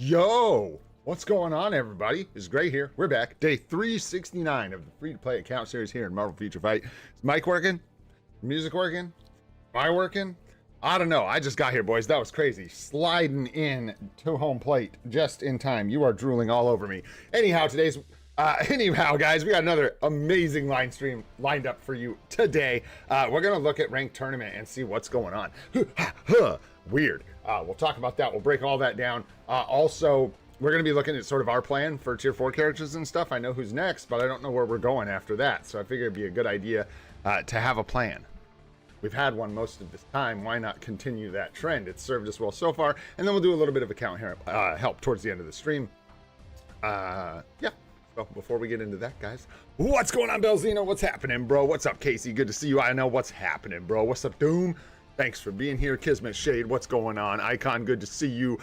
Yo, what's going on, everybody? It's Gray here. We're back. Day 369 of the free-to-play account series here in Marvel Future Fight. Is mic working? Music working? Am I working? I don't know. I just got here, boys. That was crazy. Sliding in to home plate just in time. You are drooling all over me. Anyhow, guys, we got another amazing line stream lined up for you today. We're going to look at ranked tournament and see what's going on. Weird. We'll talk about that. We'll break all that down. Also, we're going to be looking at sort of our plan for tier 4 characters and stuff. I know who's next, but I don't know where we're going after that. So I figure it'd be a good idea to have a plan. We've had one most of this time. Why not continue that trend? It's served us well so far. And then we'll do a little bit of account help towards the end of the stream. Yeah. So before we get into that, guys, what's going on, Belzino? What's happening, bro? What's up, Casey? Good to see you. I know what's happening, bro. What's up, Doom? Thanks for being here. Kismet Shade, what's going on? Icon, good to see you.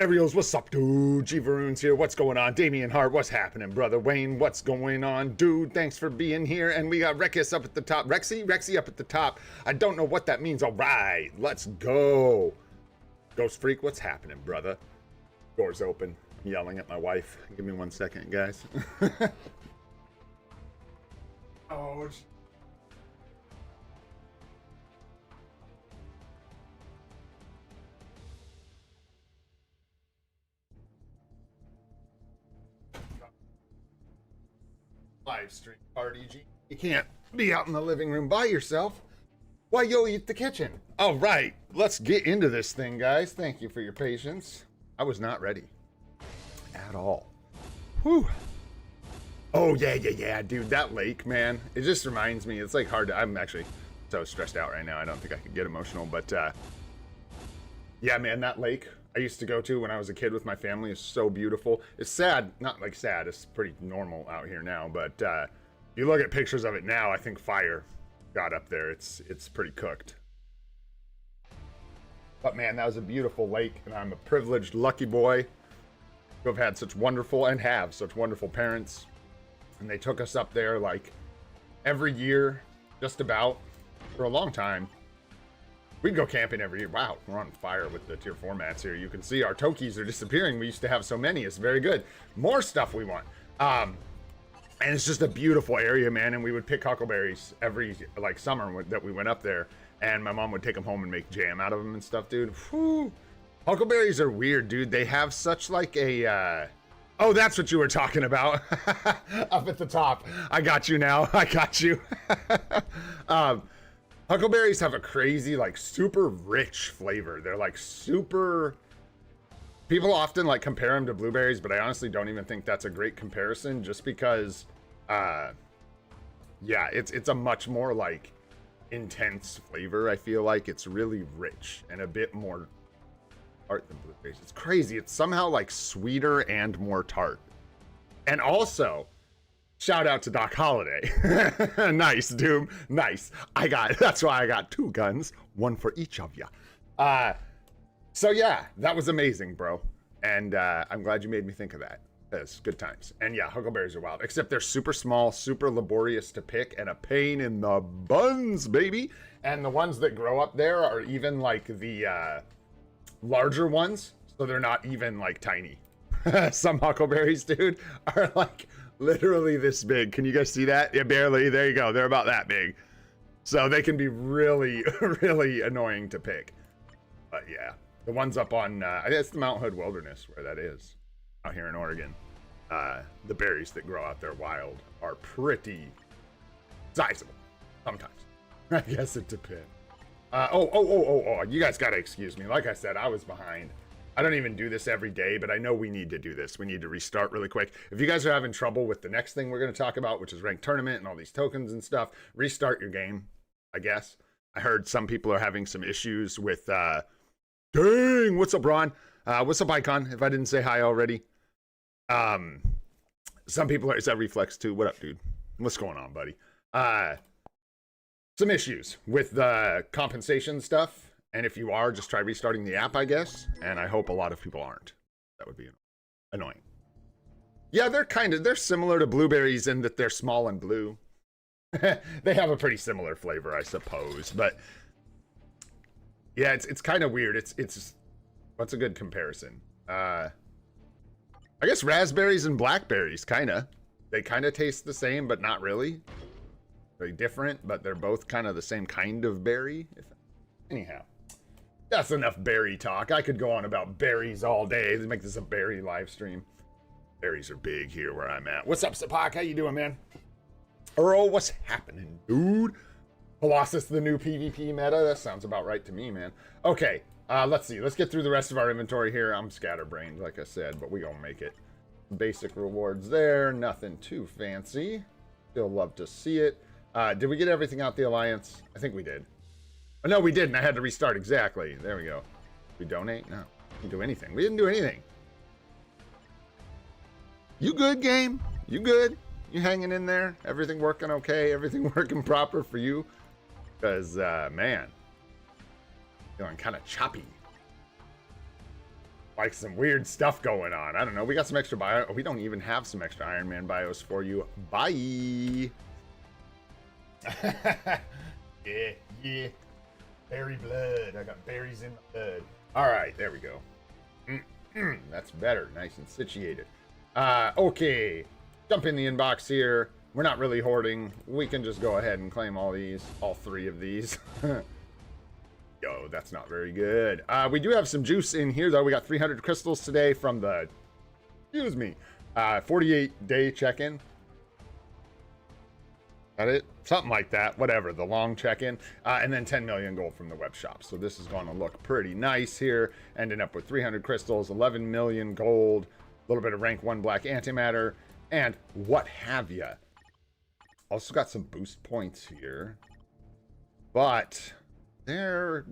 Ariels, what's up, dude? G Varoon's here, what's going on? Damian Hart, what's happening, brother? Wayne, what's going on? Dude, thanks for being here. And we got Rekis up at the top. Rexy up at the top. I don't know what that means. All right, let's go. Ghost Freak, what's happening, brother? Doors open. I'm yelling at my wife. Give me 1 second, guys. Oh, live stream party, G. You can't be out in the living room by yourself. Why, yo, eat the kitchen. All right, let's get into this thing, guys. Thank you for your patience. I was not ready at all. Whew. Oh, yeah, dude, that lake, man. It just reminds me, it's like hard to, I'm actually so stressed out right now. I don't think I could get emotional, but yeah, man, that lake I used to go to when I was a kid with my family is so beautiful. It's sad, not like sad, it's pretty normal out here now, but you look at pictures of it now, I think fire got up there. It's pretty cooked. But man, that was a beautiful lake, and I'm a privileged, lucky boy who have had such wonderful, and have such wonderful parents. And they took us up there like every year, just about, for a long time. We'd go camping every year. Wow, we're on fire with the tier 4 mats here. You can see our Tokis are disappearing. We used to have so many. It's very good. More stuff we want. And it's just a beautiful area, man. And we would pick huckleberries every like summer that we went up there. And my mom would take them home and make jam out of them and stuff, dude. Whew. Huckleberries are weird, dude. They have such like a... Oh, that's what you were talking about. Up at the top. I got you now. I got you. Huckleberries have a crazy, like, super rich flavor. They're, like, super... People often, like, compare them to blueberries, but I honestly don't even think that's a great comparison, just because, yeah, it's a much more, like, intense flavor, I feel like. It's really rich and a bit more tart than blueberries. It's crazy. It's somehow, like, sweeter and more tart. And also... Shout out to Doc Holliday. Nice, Doom. Nice. That's why I got 2 guns, 1 for each of you. So yeah, that was amazing, bro. And I'm glad you made me think of that. That's good times. And yeah, huckleberries are wild, except they're super small, super laborious to pick, and a pain in the buns, baby. And the ones that grow up there are even like the larger ones, so they're not even like tiny. Some huckleberries, dude, are like literally this big. Can you guys see that? Yeah, barely. There you go. They're about that big. So they can be really, really annoying to pick. But yeah, the ones up on, I guess the Mount Hood Wilderness where that is, out here in Oregon. The berries that grow out there wild are pretty sizable sometimes. I guess it depends. You guys gotta excuse me. Like I said, I was behind. I don't even do this every day, but I know we need to do this. We need to restart really quick. If you guys are having trouble with the next thing we're going to talk about, which is ranked tournament and all these tokens and stuff, restart your game, I guess. I heard some people are having some issues with, dang, what's up, Ron? What's up, Icon, if I didn't say hi already? Some people are, is that Reflex too? What up, dude? What's going on, buddy? Some issues with the compensation stuff. And if you are, just try restarting the app, I guess. And I hope a lot of people aren't. That would be annoying. Yeah, they're similar to blueberries in that they're small and blue. They have a pretty similar flavor, I suppose. But yeah, it's kind of weird. It's what's a good comparison? I guess raspberries and blackberries, kind of. They kind of taste the same, but not really. Very different, but they're both kind of the same kind of berry. Anyhow, that's enough berry talk. I could go on about berries all day. Let's make this a berry live stream. Berries are big here where I'm at. What's up, Sapak? How you doing, man? Earl, what's happening, dude? Colossus, the new PvP meta? That sounds about right to me, man. Okay, let's see. Let's get through the rest of our inventory here. I'm scatterbrained, like I said, but we gonna make it. Basic rewards there. Nothing too fancy. Still love to see it. Did we get everything out the Alliance? I think we did. Oh, no, we didn't. I had to restart. Exactly. There we go. We donate? No. We didn't do anything. We didn't do anything. You good, game? You good? You hanging in there? Everything working okay? Everything working proper for you? Because, man, feeling kind of choppy. Like some weird stuff going on. I don't know. We got some extra bio. We don't even have some extra Iron Man bios for you. Bye. Yeah. Berry blood. I got berries in my blood. All right, there we go. That's better. Nice and situated. Okay. Jump in the inbox here. We're not really hoarding. We can just go ahead and claim all these. All 3 of these. Yo, that's not very good. We do have some juice in here, though. We got 300 crystals today from the, 48-day check-in. Got it? Something like that. Whatever. The long check-in. And then 10 million gold from the web shop. So this is going to look pretty nice here. Ending up with 300 crystals, 11 million gold, a little bit of rank 1 black antimatter, and what have you. Also got some boost points here. But they're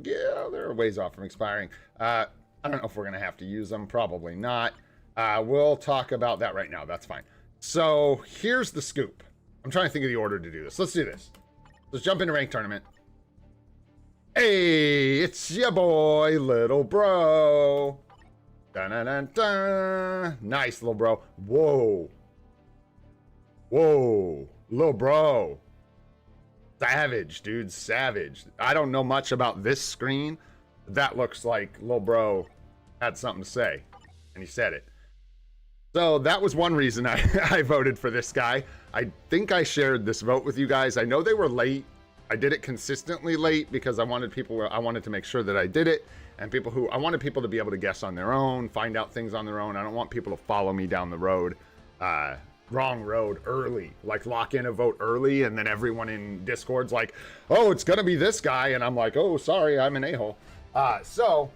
ways off from expiring. I don't know if we're going to have to use them. Probably not. We'll talk about that right now. That's fine. So here's the scoop. I'm trying to think of the order to do this. Let's do this. Let's jump into ranked tournament. Hey, it's your boy, little bro. Dun-dun-dun-dun. Nice, little bro. Whoa. Little bro. Savage, dude. Savage. I don't know much about this screen. That looks like little bro had something to say. And he said it. So that was one reason I voted for this guy. I think I shared this vote with you guys. I know they were late. I did it consistently late because I wanted to make sure that I did it. And I wanted people to be able to guess on their own, find out things on their own. I don't want people to follow me down the road, wrong road early, like lock in a vote early. And then everyone in Discord's like, oh, it's going to be this guy. And I'm like, oh, sorry, I'm an a-hole. So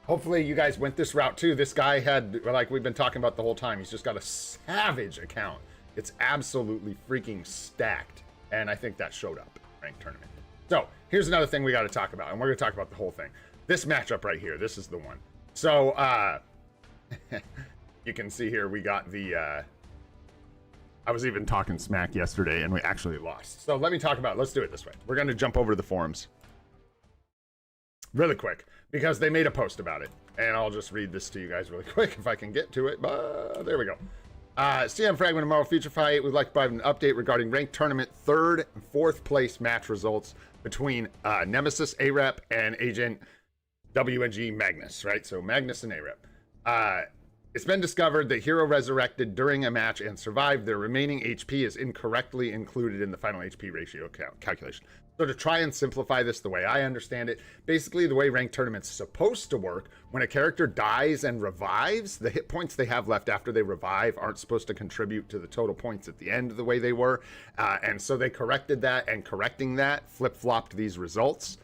hopefully you guys went this route too. This guy had, like we've been talking about the whole time, he's just got a savage account. It's absolutely freaking stacked. And I think that showed up in ranked tournament. So here's another thing we got to talk about. And we're going to talk about the whole thing. This matchup right here. This is the one. So you can see here we got the... I was even talking smack yesterday and we actually lost. So let me talk about it. Let's do it this way. We're going to jump over to the forums really quick because they made a post about it. And I'll just read this to you guys really quick if I can get to it. But there we go. CM Fragment of Marvel Future Fight would like to provide an update regarding ranked tournament 3rd and 4th place match results between Nemesis A-Rep and Agent WNG Magnus, right? So Magnus and A-Rep. It's been discovered that Hero resurrected during a match and survived. Their remaining HP is incorrectly included in the final HP ratio calculation. So to try and simplify this the way I understand it, basically the way ranked tournament's supposed to work, when a character dies and revives, the hit points they have left after they revive aren't supposed to contribute to the total points at the end the way they were. And so they corrected that, and correcting that flip-flopped these results.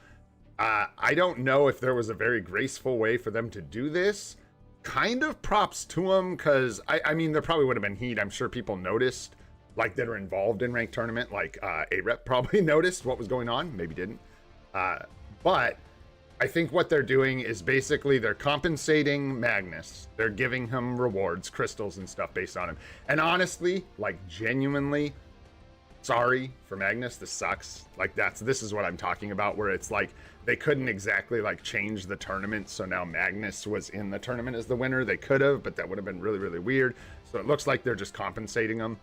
I don't know if there was a very graceful way for them to do this. Kind of props to them, because I mean, there probably would have been heat. I'm sure people noticed, like, that are involved in ranked tournament, like A-Rep probably noticed what was going on, maybe didn't. But I think what they're doing is basically they're compensating Magnus. They're giving him rewards, crystals and stuff based on him. And honestly, like, genuinely, sorry for Magnus, this sucks. Like, this is what I'm talking about, where it's like they couldn't exactly like change the tournament, so now Magnus was in the tournament as the winner. They could have, but that would have been really, really weird. So it looks like they're just compensating him,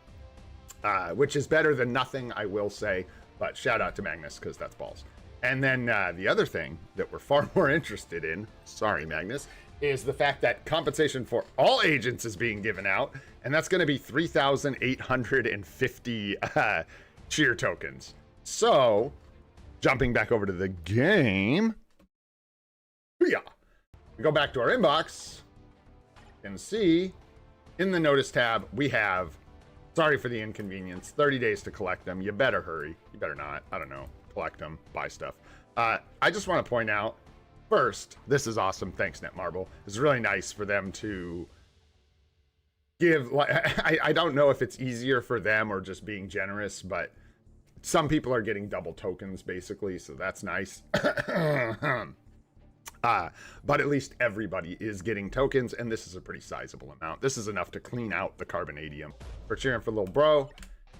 which is better than nothing, I will say. But shout out to Magnus, because that's balls. And then the other thing that we're far more interested in, sorry Magnus, is the fact that compensation for all agents is being given out, and that's going to be 3,850 cheer tokens. So, jumping back over to the game, yeah, we go back to our inbox and see in the notice tab we have, sorry for the inconvenience, 30 days to collect them. You better hurry. You better not. I don't know. Collect them, buy stuff. I just want to point out, first, this is awesome. Thanks, Netmarble. It's really nice for them to give, like, I don't know if it's easier for them or just being generous, but some people are getting double tokens, basically, so that's nice. But at least everybody is getting tokens, and this is a pretty sizable amount. This is enough to clean out the carbonadium. We're cheering for little bro,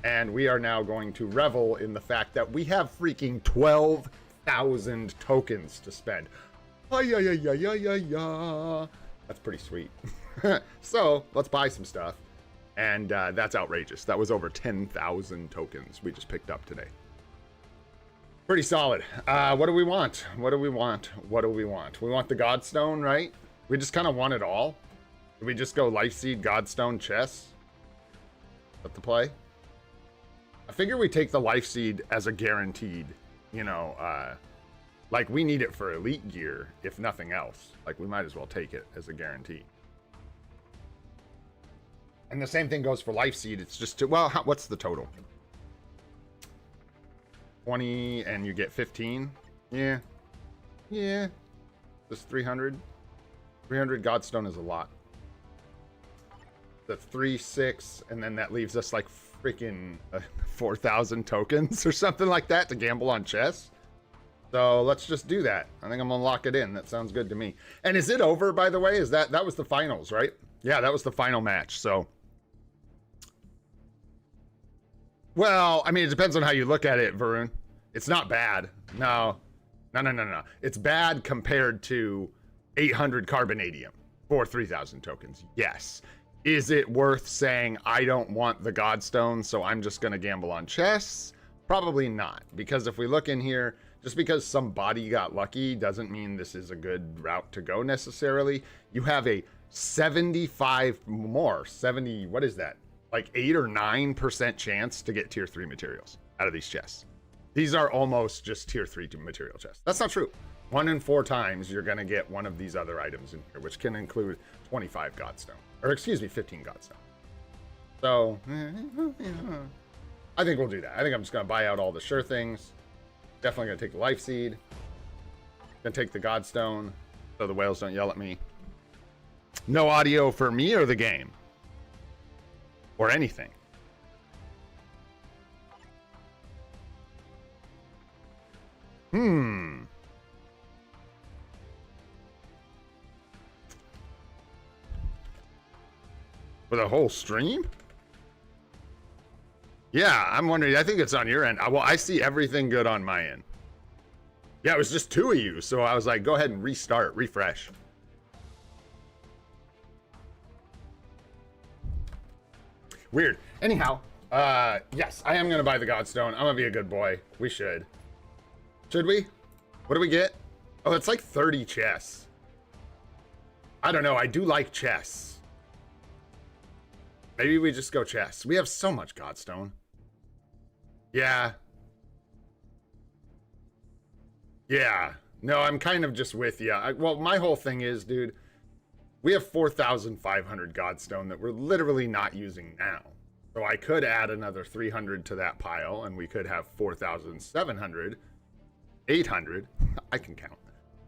and we are now going to revel in the fact that we have freaking 12,000 tokens to spend. That's pretty sweet. So let's buy some stuff, and that's outrageous. That was over 10,000 tokens we just picked up today. Pretty solid. What do we want? What do we want? What do we want? We want the Godstone, right? We just kind of want it all. Do we just go Life Seed, Godstone, Chess? Let the play. I figure we take the Life Seed as a guaranteed, you know, like we need it for elite gear, if nothing else. Like we might as well take it as a guarantee. And the same thing goes for Life Seed. It's just, well, what's the total? 20 and you get 15. Yeah, just 300 Godstone is a lot. That's 3, 6, and then that leaves us like freaking 4,000 tokens or something like that to gamble on chess. So let's just do that. I think I'm gonna lock it in. That sounds good to me. And is it over, by the way? Is that was the finals, right? Yeah, that was the final match. So, well, I mean, it depends on how you look at it, Varun. It's not bad. No. It's bad compared to 800 carbonadium for 3,000 tokens. Yes. Is it worth saying I don't want the Godstone, so I'm just going to gamble on chess? Probably not. Because if we look in here, just because somebody got lucky doesn't mean this is a good route to go necessarily. You have a 75 more, 70, what is that? Like 8 or 9% chance to get tier 3 materials out of these chests. These are almost just tier 3 material chests. That's not true. 1 in 4 times you're going to get one of these other items in here, which can include 25 Godstone. Or excuse me, 15 Godstone. So, I think we'll do that. I think I'm just going to buy out all the sure things. Definitely going to take the Life Seed. Going to take the Godstone, so the whales don't yell at me. No audio for me or the game? Or anything. For the whole stream? Yeah, I'm wondering. I think it's on your end. Well, I see everything good on my end. Yeah, it was just 2 of you, so I was like, go ahead and restart, refresh. Weird. Anyhow, yes, I am going to buy the Godstone. I'm going to be a good boy. We should. Should we? What do we get? Oh, it's like 30 chess. I don't know. I do like chess. Maybe we just go chess. We have so much Godstone. Yeah. Yeah. No, I'm kind of just with you. Well, my whole thing is, dude, we have 4,500 Godstone that we're literally not using now. So I could add another 300 to that pile, and we could have 4,700, 800, I can count,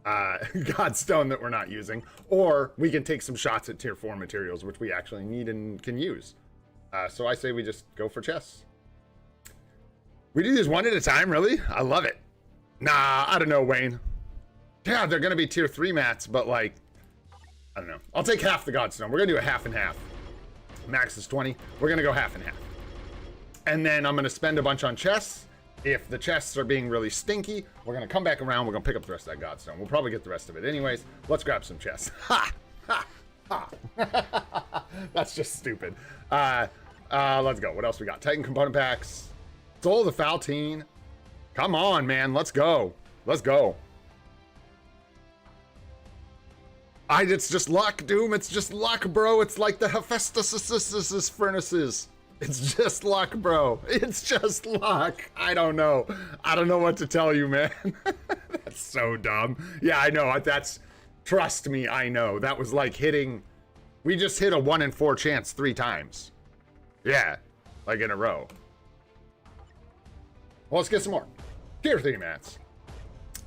Godstone that we're not using. Or we can take some shots at tier 4 materials, which we actually need and can use. So I say we just go for chess. We do these one at a time, really? I love it. Nah, I don't know, Wayne. Yeah, they're going to be tier 3 mats, but like, I don't know. I'll take half the Godstone. We're going to do a half and half. Max is 20. We're going to go half and half. And then I'm going to spend a bunch on chests. If the chests are being really stinky, we're going to come back around. We're going to pick up the rest of that Godstone. We'll probably get the rest of it anyways. Let's grab some chests. Ha! Ha! Ha! That's just stupid. Let's go. What else we got? Titan component packs. Soul the Faltine. Come on, man. Let's go. Let's go. It's just luck, Doom. It's just luck, bro. It's like the Hephaestus furnaces. It's just luck, bro. It's just luck. I don't know. I don't know what to tell you, man. That's so dumb. Yeah, I know. Trust me, I know. That was like we just hit a 1 in 4 chance 3 times. Yeah, like in a row. Well, let's get some more. Tier 3 mats.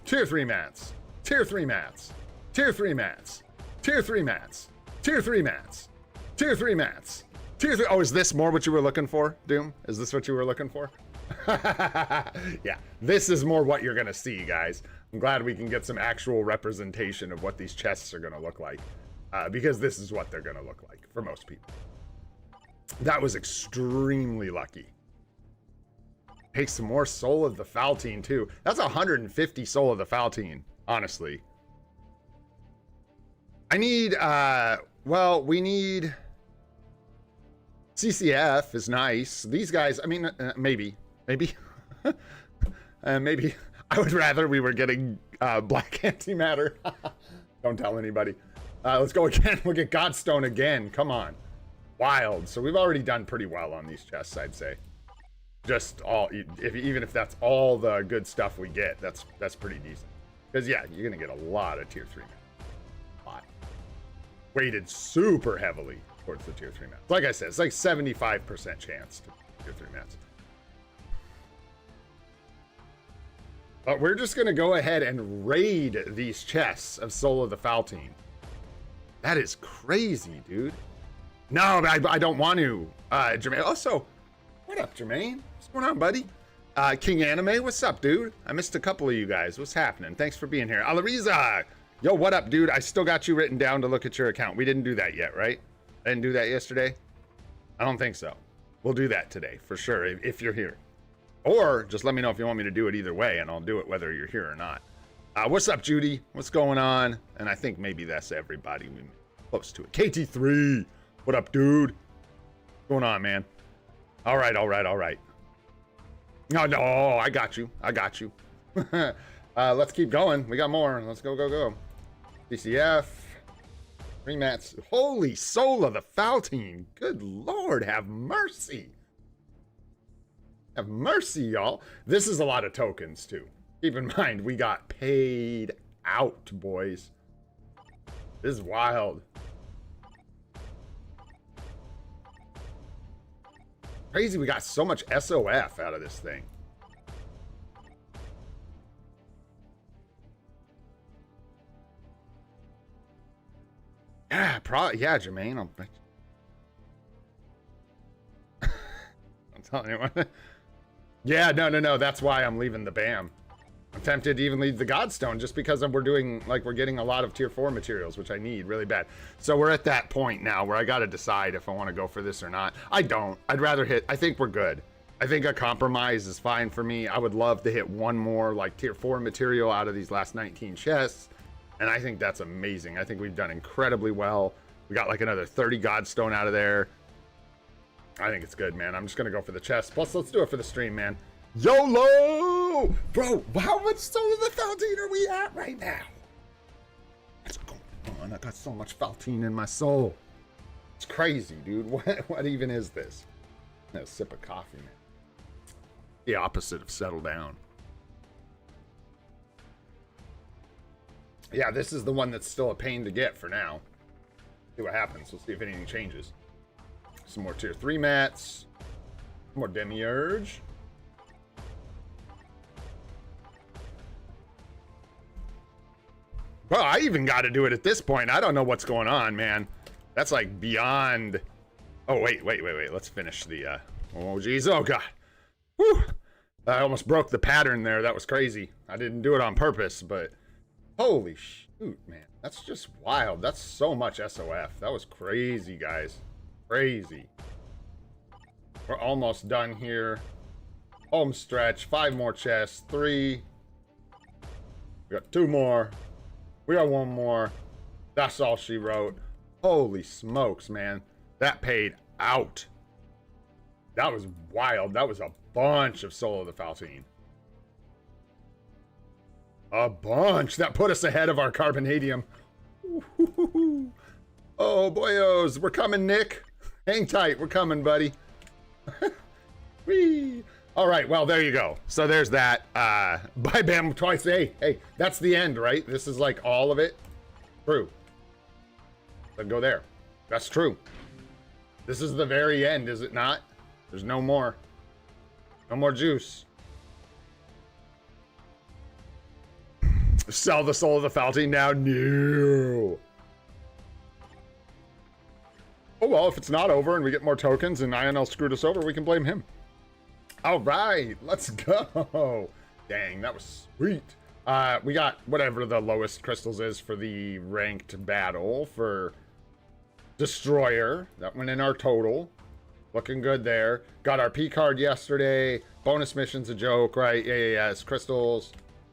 Tier 3 mats. Tier 3 mats. Tier 3 mats. Tier 3 mats. Tier 3 mats. Tier 3 mats. Tier 3. Oh, is this more what you were looking for, Doom? Is this what you were looking for? Yeah, this is more what you're going to see, guys. I'm glad we can get some actual representation of what these chests are going to look like. Because this is what they're going to look like for most people. That was extremely lucky. Take some more Soul of the Faltine, too. That's 150 Soul of the Faltine, honestly. I need, well, we need... CCF is nice. These guys, I mean, maybe. Maybe. Maybe. I would rather we were getting black antimatter. Don't tell anybody. Let's go again. We'll get Godstone again. Come on. Wild. So we've already done pretty well on these chests, I'd say. Just all, even if that's all the good stuff we get, that's pretty decent. Because yeah, you're gonna get a lot of tier 3 mats. A lot. Weighted super heavily towards the tier 3 mats. Like I said, it's like 75% chance to tier 3 mats. But we're just gonna go ahead and raid these chests of Soul of the Faltine. That is crazy, dude. No, I don't want to. Jermaine. Also, what up, Jermaine? What's going on, buddy? King Anime, what's up, dude? I missed a couple of you guys. What's happening? Thanks for being here. Alariza, yo, what up, dude? I still got you written down to look at your account. We didn't do that yet, right? I didn't do that yesterday? I don't think so. We'll do that today, for sure, if you're here. Or just let me know if you want me to do it either way, and I'll do it whether you're here or not. What's up, Judy? What's going on? And I think maybe that's everybody. We close to it. KT3, what up, dude? What's going on, man? All right. No, I got you. Let's keep going. We got more. Let's go. DCF. 3 mats. Holy Soul of the Faltine. Good Lord, have mercy. Have mercy, y'all. This is a lot of tokens, too. Keep in mind, we got paid out, boys. This is wild. Crazy, we got so much SOF out of this thing. Yeah, yeah, Jermaine. I'm telling anyone. Yeah, no. That's why I'm leaving the BAM. I'm tempted to even leave the Godstone just because we're getting a lot of tier 4 materials, which I need really bad. So we're at that point now where I got to decide if I want to go for this or not. I don't. I'd rather I think we're good. I think a compromise is fine for me. I would love to hit one more like tier 4 material out of these last 19 chests. And I think that's amazing. I think we've done incredibly well. We got like another 30 Godstone out of there. I think it's good, man. I'm just going to go for the chest. Plus, let's do it for the stream, man. YOLO! Bro, how much Soul of the Faltine are we at right now? What's going on? I got so much Faltine in my soul. It's crazy, dude. What even is this? A sip of coffee, man. The opposite of settle down. Yeah, this is the one that's still a pain to get for now. See what happens. We'll see if anything changes. Some more tier 3 mats. More Demiurge. Well, I even got to do it at this point. I don't know what's going on, man. That's like beyond... Oh, wait. Let's finish the... Oh, geez. Oh, God. Whew. I almost broke the pattern there. That was crazy. I didn't do it on purpose, but... Holy shoot, man. That's just wild. That's so much SOF. That was crazy, guys. Crazy. We're almost done here. Home stretch. 5 more chests. 3. We got 2 more. We got 1 more. That's all she wrote. Holy smokes, man. That paid out. That was wild. That was a bunch of Soul of the Faltine. A bunch. That put us ahead of our Carbonadium. Oh, boyos. We're coming, Nick. Hang tight. We're coming, buddy. Whee. All right. Well, there you go. So there's that. Bye, Bam, twice. Hey, that's the end, right? This is like all of it. True. Then go there. That's true. This is the very end, is it not? There's no more. No more juice. Sell the soul of the Falty now? No. Oh, well, if it's not over and we get more tokens and INL screwed us over, we can blame him. All right, let's go. Dang, that was sweet. We got whatever the lowest crystals is for the ranked battle for Destroyer. That went in our total. Looking good there. Got our P card yesterday. Bonus mission's a joke, right? Yeah. It's crystals,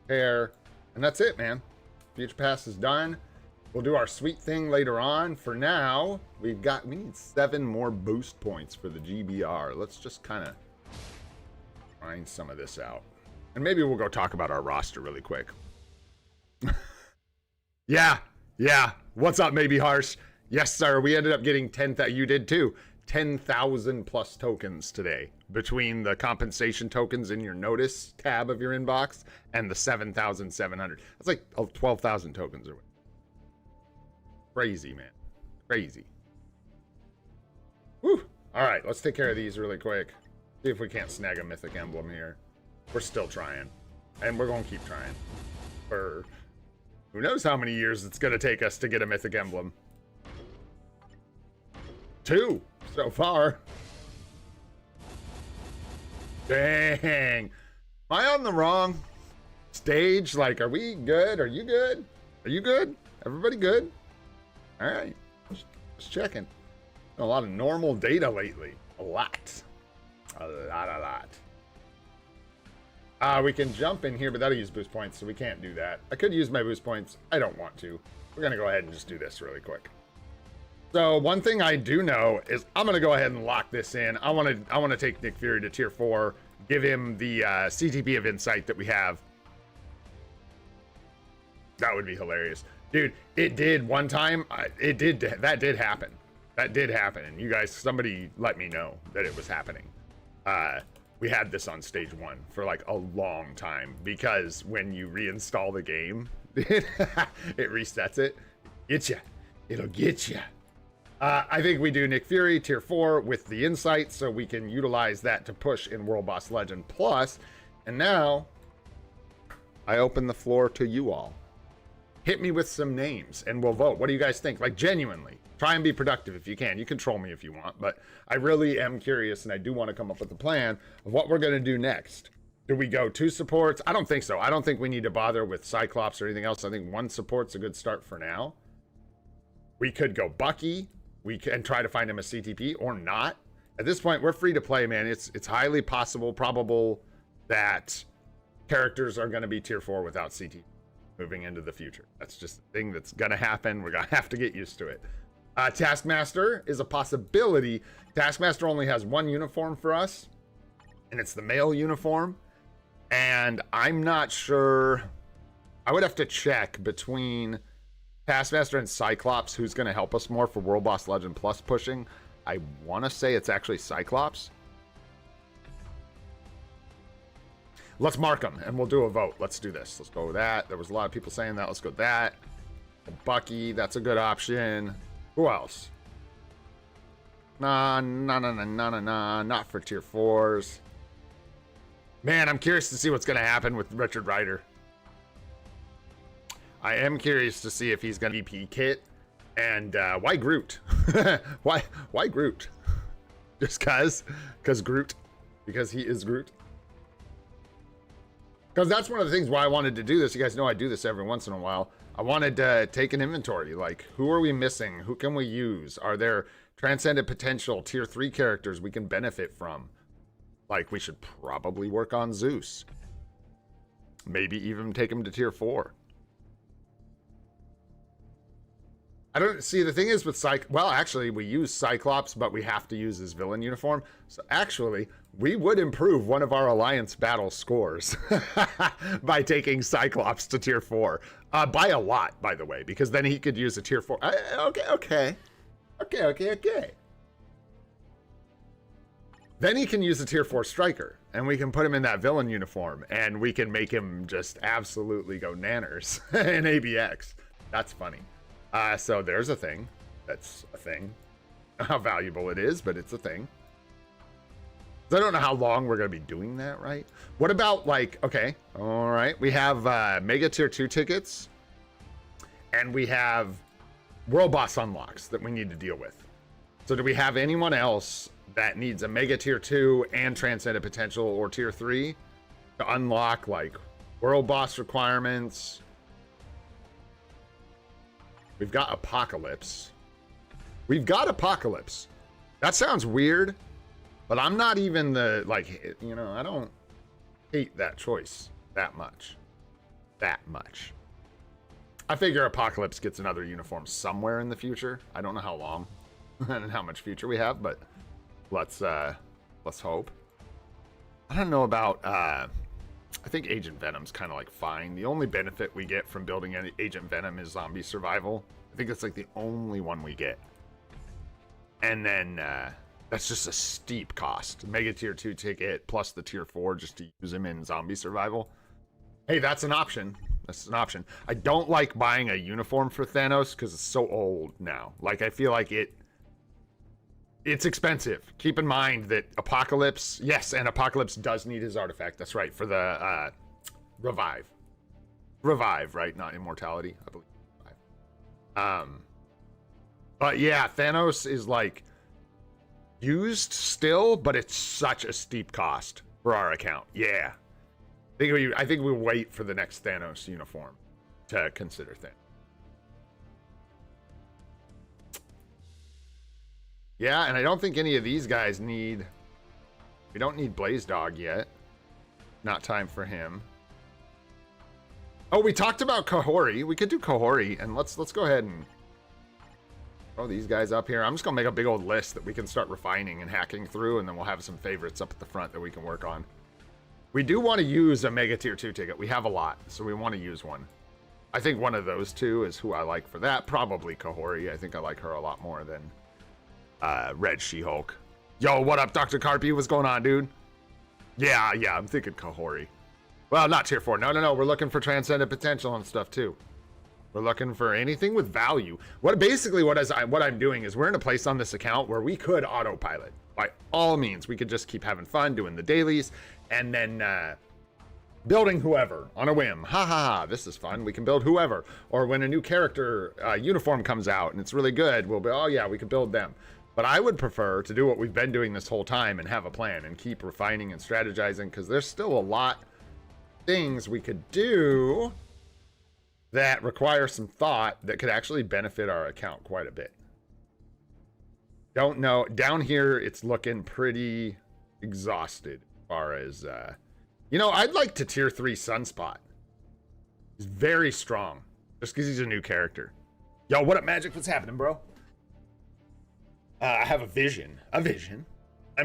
hair. And that's it, man. Future Pass is done. We'll do our sweet thing later on. For now, we need 7 more boost points for the GBR. Let's just kind of find some of this out. And maybe we'll go talk about our roster really quick. Yeah. What's up, maybe Harsh? Yes, sir. We ended up getting 10,000. You did too. 10,000 plus tokens today between the compensation tokens in your notice tab of your inbox and the 7,700. That's like 12,000 tokens or what? Crazy, man. Crazy. Whew. All right, let's take care of these really quick. See if we can't snag a mythic emblem here. We're still trying. And we're going to keep trying. For who knows how many years it's going to take us to get a mythic emblem. 2 so far. Dang. Am I on the wrong stage? Like, are we good? Are you good? Are you good? Everybody good? All right. Just checking. A lot of normal data lately. A lot. We can jump in here, but that'll use boost points, so we can't do that. I could use my boost points. I don't want to. We're going to go ahead and just do this really quick. So one thing I do know is I'm going to go ahead and lock this in. I want to take Nick Fury to tier 4, give him the CTP of Insight that we have. That would be hilarious. Dude, it did one time. That did happen. That did happen. And you guys, somebody let me know that it was happening. We had this on stage 1 for like a long time because when you reinstall the game, it resets it. Get ya. It'll get ya. I think we do Nick Fury tier 4 with the insight so we can utilize that to push in World Boss Legend Plus. And now I open the floor to you all. Hit me with some names and we'll vote. What do you guys think? Like, genuinely, try and be productive if you can. You can troll me if you want, but I really am curious and I do want to come up with a plan of what we're going to do next. Do we go 2 supports? I don't think so. I don't think we need to bother with Cyclops or anything else. I think 1 support's a good start for now. We could go Bucky. We can try to find him a CTP or not. At this point, we're free to play, man. It's highly possible, probable that characters are going to be tier 4 without CTP moving into the future. That's just the thing that's going to happen. We're going to have to get used to it. Taskmaster is a possibility. Taskmaster only has 1 uniform for us, and it's the male uniform. And I'm not sure. I would have to check between Taskmaster and Cyclops who's going to help us more for World Boss Legend Plus pushing. I want to say it's actually Cyclops. Let's mark them and we'll do a vote. Let's do this. Let's go with that. There was a lot of people saying that. Let's go with that. Bucky, that's a good option. Who else? Nah, not for tier 4s. Man, I'm curious to see what's going to happen with Richard Rider. I am curious to see if he's going to VP kit. And why Groot? why Groot? Just because Groot? Because he is Groot? Because that's one of the things why I wanted to do this. You guys know I do this every once in a while. I wanted to take an inventory. Like, who are we missing? Who can we use? Are there transcendent potential tier 3 characters we can benefit from? Like, we should probably work on Zeus. Maybe even take him to tier 4. I don't see, the thing is with well, actually we use Cyclops, but we have to use his villain uniform. So actually, we would improve one of our alliance battle scores by taking Cyclops to tier 4. By a lot, by the way, because then he could use a tier 4. Okay. Then he can use a tier 4 striker, and we can put him in that villain uniform, and we can make him just absolutely go nanners in ABX. That's funny. So there's a thing. That's a thing. How valuable it is, but it's a thing. So I don't know how long we're going to be doing that, right? What about, like, okay, all right. We have Mega Tier 2 tickets, and we have World Boss unlocks that we need to deal with. So do we have anyone else that needs a Mega Tier 2 and Transcendent Potential or Tier 3 to unlock, like, World Boss requirements? We've got Apocalypse. That sounds weird, but I'm not even the, like, you know, I don't hate that choice that much. I figure Apocalypse gets another uniform somewhere in the future. I don't know how long and how much future we have, but let's hope. I don't know about, I think Agent Venom's kind of like fine. The only benefit we get from building any Agent Venom is zombie survival. I think that's like the only one we get. And then that's just a steep cost. Mega Tier 2 ticket plus the Tier 4 just to use him in zombie survival. Hey, that's an option. I don't like buying a uniform for Thanos because it's so old now. Like, I feel like it's expensive. Keep in mind that Apocalypse, yes, and Apocalypse does need his artifact. That's right, for the revive. Revive, right? Not immortality, I believe. But yeah, Thanos is like used still, but it's such a steep cost for our account. Yeah. I think we wait for the next Thanos uniform to consider Thanos. Yeah, and I don't think any of these guys need... We don't need Blaze Dog yet. Not time for him. Oh, we talked about Kahori. We could do Kahori, and let's go ahead and throw these guys up here. I'm just gonna make a big old list that we can start refining and hacking through, and then we'll have some favorites up at the front that we can work on. We do want to use a Mega Tier 2 ticket. We have a lot, so we want to use one. I think one of those two is who I like for that. Probably Kahori. I think I like her a lot more than Red She-Hulk. Yo, what up, Dr. Carpy? What's going on, dude? Yeah, I'm thinking Kahori. Well, not Tier 4. No. We're looking for Transcendent Potential and stuff, too. We're looking for anything with value. What I'm doing is we're in a place on this account where we could autopilot. By all means, we could just keep having fun doing the dailies and then building whoever on a whim. Ha, this is fun. We can build whoever. Or when a new character uniform comes out and it's really good, we'll be, oh yeah, we could build them. But I would prefer to do what we've been doing this whole time and have a plan and keep refining and strategizing, because there's still a lot of things we could do that require some thought that could actually benefit our account quite a bit. Don't know. Down here, it's looking pretty exhausted as far as, you know, I'd like to Tier 3 Sunspot. He's very strong, just because he's a new character. Yo, what up, Magic? What's happening, bro? I have a vision. I'm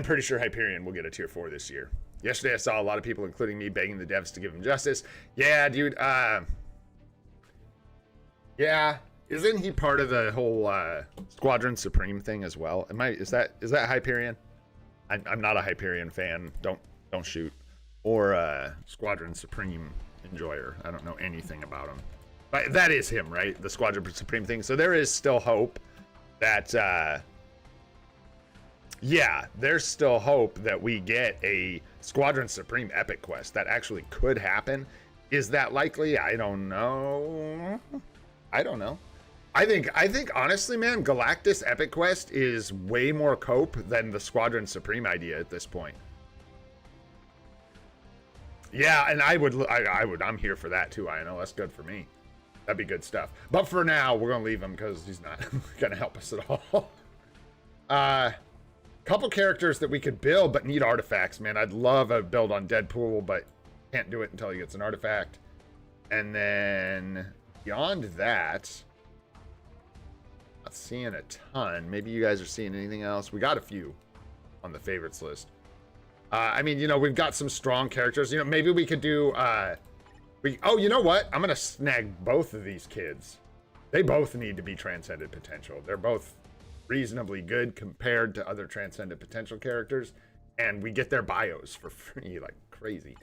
pretty sure Hyperion will get a Tier 4 this year. Yesterday, I saw a lot of people, including me, begging the devs to give him justice. Yeah, dude. Yeah. Isn't he part of the whole Squadron Supreme thing as well? Is that Hyperion? I'm not a Hyperion fan. Don't shoot. Or Squadron Supreme enjoyer. I don't know anything about him. But that is him, right? The Squadron Supreme thing. So there is still hope that yeah, there's still hope that we get a Squadron Supreme epic quest. That actually could happen. Is that likely? I don't know. I think honestly, man, Galactus epic quest is way more cope than the Squadron Supreme idea at this point. Yeah, and I'm here for that too. I know that's good for me. That'd be good stuff. But for now, we're gonna leave him because he's not gonna help us at all. Couple characters that we could build but need artifacts, man. I'd love a build on Deadpool, but can't do it until he gets an artifact. And then beyond that, Not seeing a ton. Maybe you guys are seeing anything else. We got a few on the favorites list. I mean, you know, we've got some strong characters. You know, maybe we could do, oh, you know what? I'm going to snag both of these kids. They both need to be Transcended Potential. They're both reasonably good compared to other Transcended Potential characters. And we get their bios for free like crazy.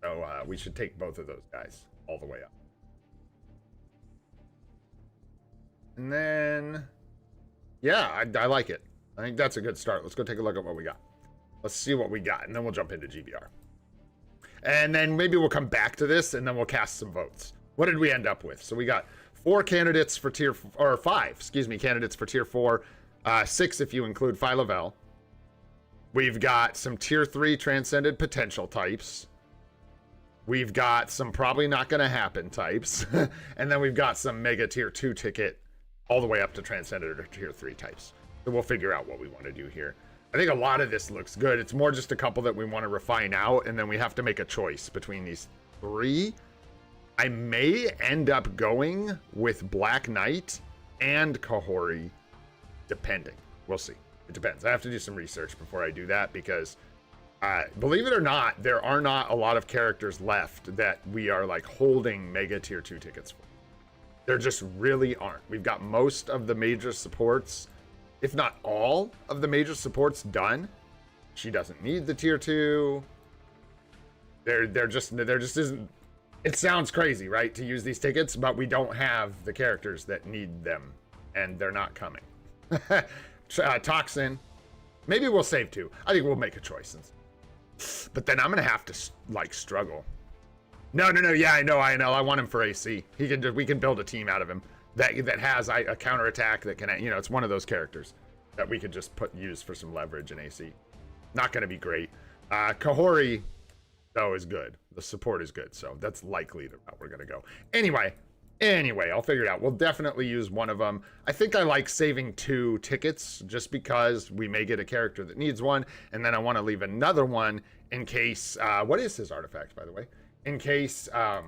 So we should take both of those guys all the way up. And then, yeah, I like it. I think that's a good start. Let's go take a look at what we got. Let's see what we got, and then we'll jump into GBR. And then maybe we'll come back to this, and then we'll cast some votes. What did we end up with? So we got 4 candidates for tier, or 5, excuse me, candidates for tier 4. 6 if you include Phyla-Vell. We've got some tier 3 Transcended Potential types. We've got some probably not going to happen types. And then we've got some mega tier 2 ticket all the way up to Transcended or tier 3 types. So we'll figure out what we want to do here. I think a lot of this looks good. It's more just a couple that we want to refine out, and then we have to make a choice between these 3. I may end up going with Black Knight and Kahori, depending. We'll see. It depends. I have to do some research before I do that because, believe it or not, there are not a lot of characters left that we are like holding mega tier 2 tickets for. There just really aren't. We've got most of the major supports, if not all of the major supports done. She doesn't need the tier 2. There just isn't. It sounds crazy, right, to use these tickets, but we don't have the characters that need them, and they're not coming. Toxin. Maybe we'll save 2. I think we'll make a choice. But then I'm gonna have to like struggle. No. Yeah, I know. I want him for AC. We can build a team out of him that has a counterattack that can, you know, it's one of those characters that we could just use for some leverage in AC. Not going to be great. Kahori, though, is good. The support is good, so that's likely the route we're going to go. Anyway, I'll figure it out. We'll definitely use one of them. I think I like saving 2 tickets just because we may get a character that needs one, and then I want to leave another one in case, what is his artifact, by the way? In case, wow.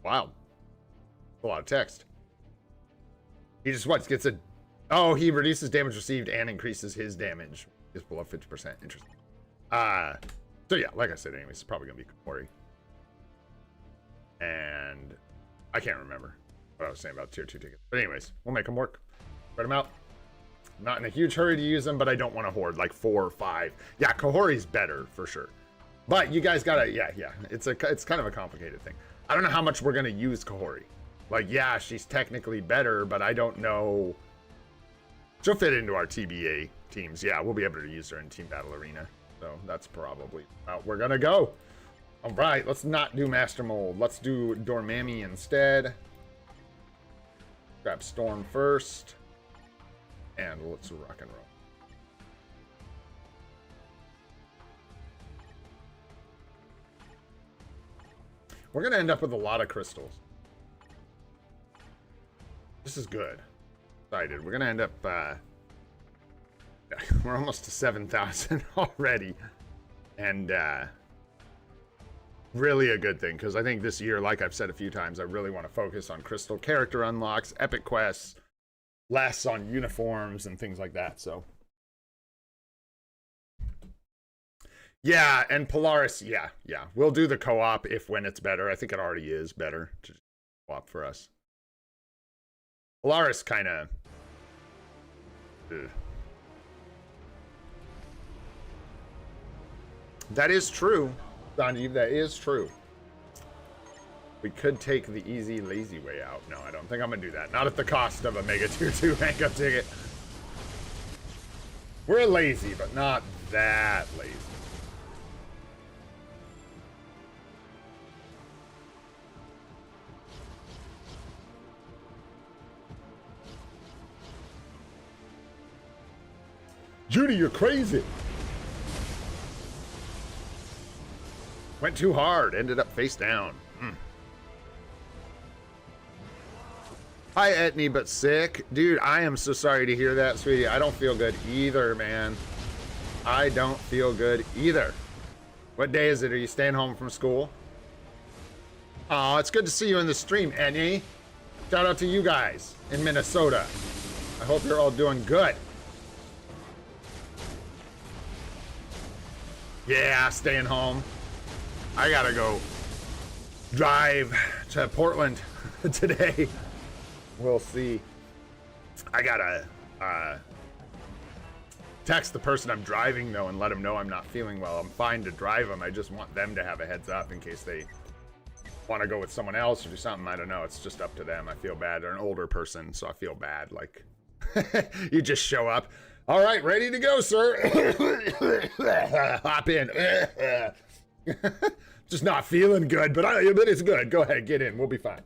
A lot of text. He just gets a, oh, he reduces damage received and increases his damage. It's below 50%. Interesting. So yeah, like I said, anyways, it's probably gonna be Kahori. And I can't remember what I was saying about tier 2 tickets. But anyways, we'll make them work. Spread them out. I'm not in a huge hurry to use them, but I don't want to hoard like 4 or 5. Yeah, Kahori's better for sure. But you guys gotta, yeah. It's kind of a complicated thing. I don't know how much we're gonna use Kahori. Like, yeah, she's technically better, but I don't know. She'll fit into our TBA teams. Yeah, we'll be able to use her in Team Battle Arena. So that's probably out we're gonna go. All right, let's not do Master Mold. Let's do Dormammu instead. Grab Storm first. And let's rock and roll. We're going to end up with a lot of crystals. This is good. Excited. We're going to end up... we're almost to 7,000 already. And really a good thing, because I think this year, like I've said a few times, I really want to focus on crystal character unlocks, epic quests, less on uniforms and things like that. So yeah, and Polaris, yeah, we'll do the co-op when it's better. I think it already is better to co-op for us. Polaris kind of that is true, Sanjeev, that is true. We could take the easy, lazy way out. No, I don't think I'm going to do that. Not at the cost of a Mega Tier 2 rank up ticket. We're lazy, but not that lazy. Judy, you're crazy. Went too hard. Ended up face down. Hi, Etney, but sick. Dude, I am so sorry to hear that, sweetie. I don't feel good either, man. I don't feel good either. What day is it? Are you staying home from school? Oh, it's good to see you in the stream, Ennie. Shout out to you guys in Minnesota. I hope you're all doing good. Yeah, staying home. I gotta go drive to Portland today. We'll see. I gotta text the person I'm driving though and let them know I'm not feeling well. I'm fine to drive them. I just want them to have a heads up in case they want to go with someone else or do something. I don't know. It's just up to them. I feel bad. They're an older person, so I feel bad. Like, you just show up. All right, ready to go, sir. Hop in. Just not feeling good, but it's good. Go ahead, get in. We'll be fine.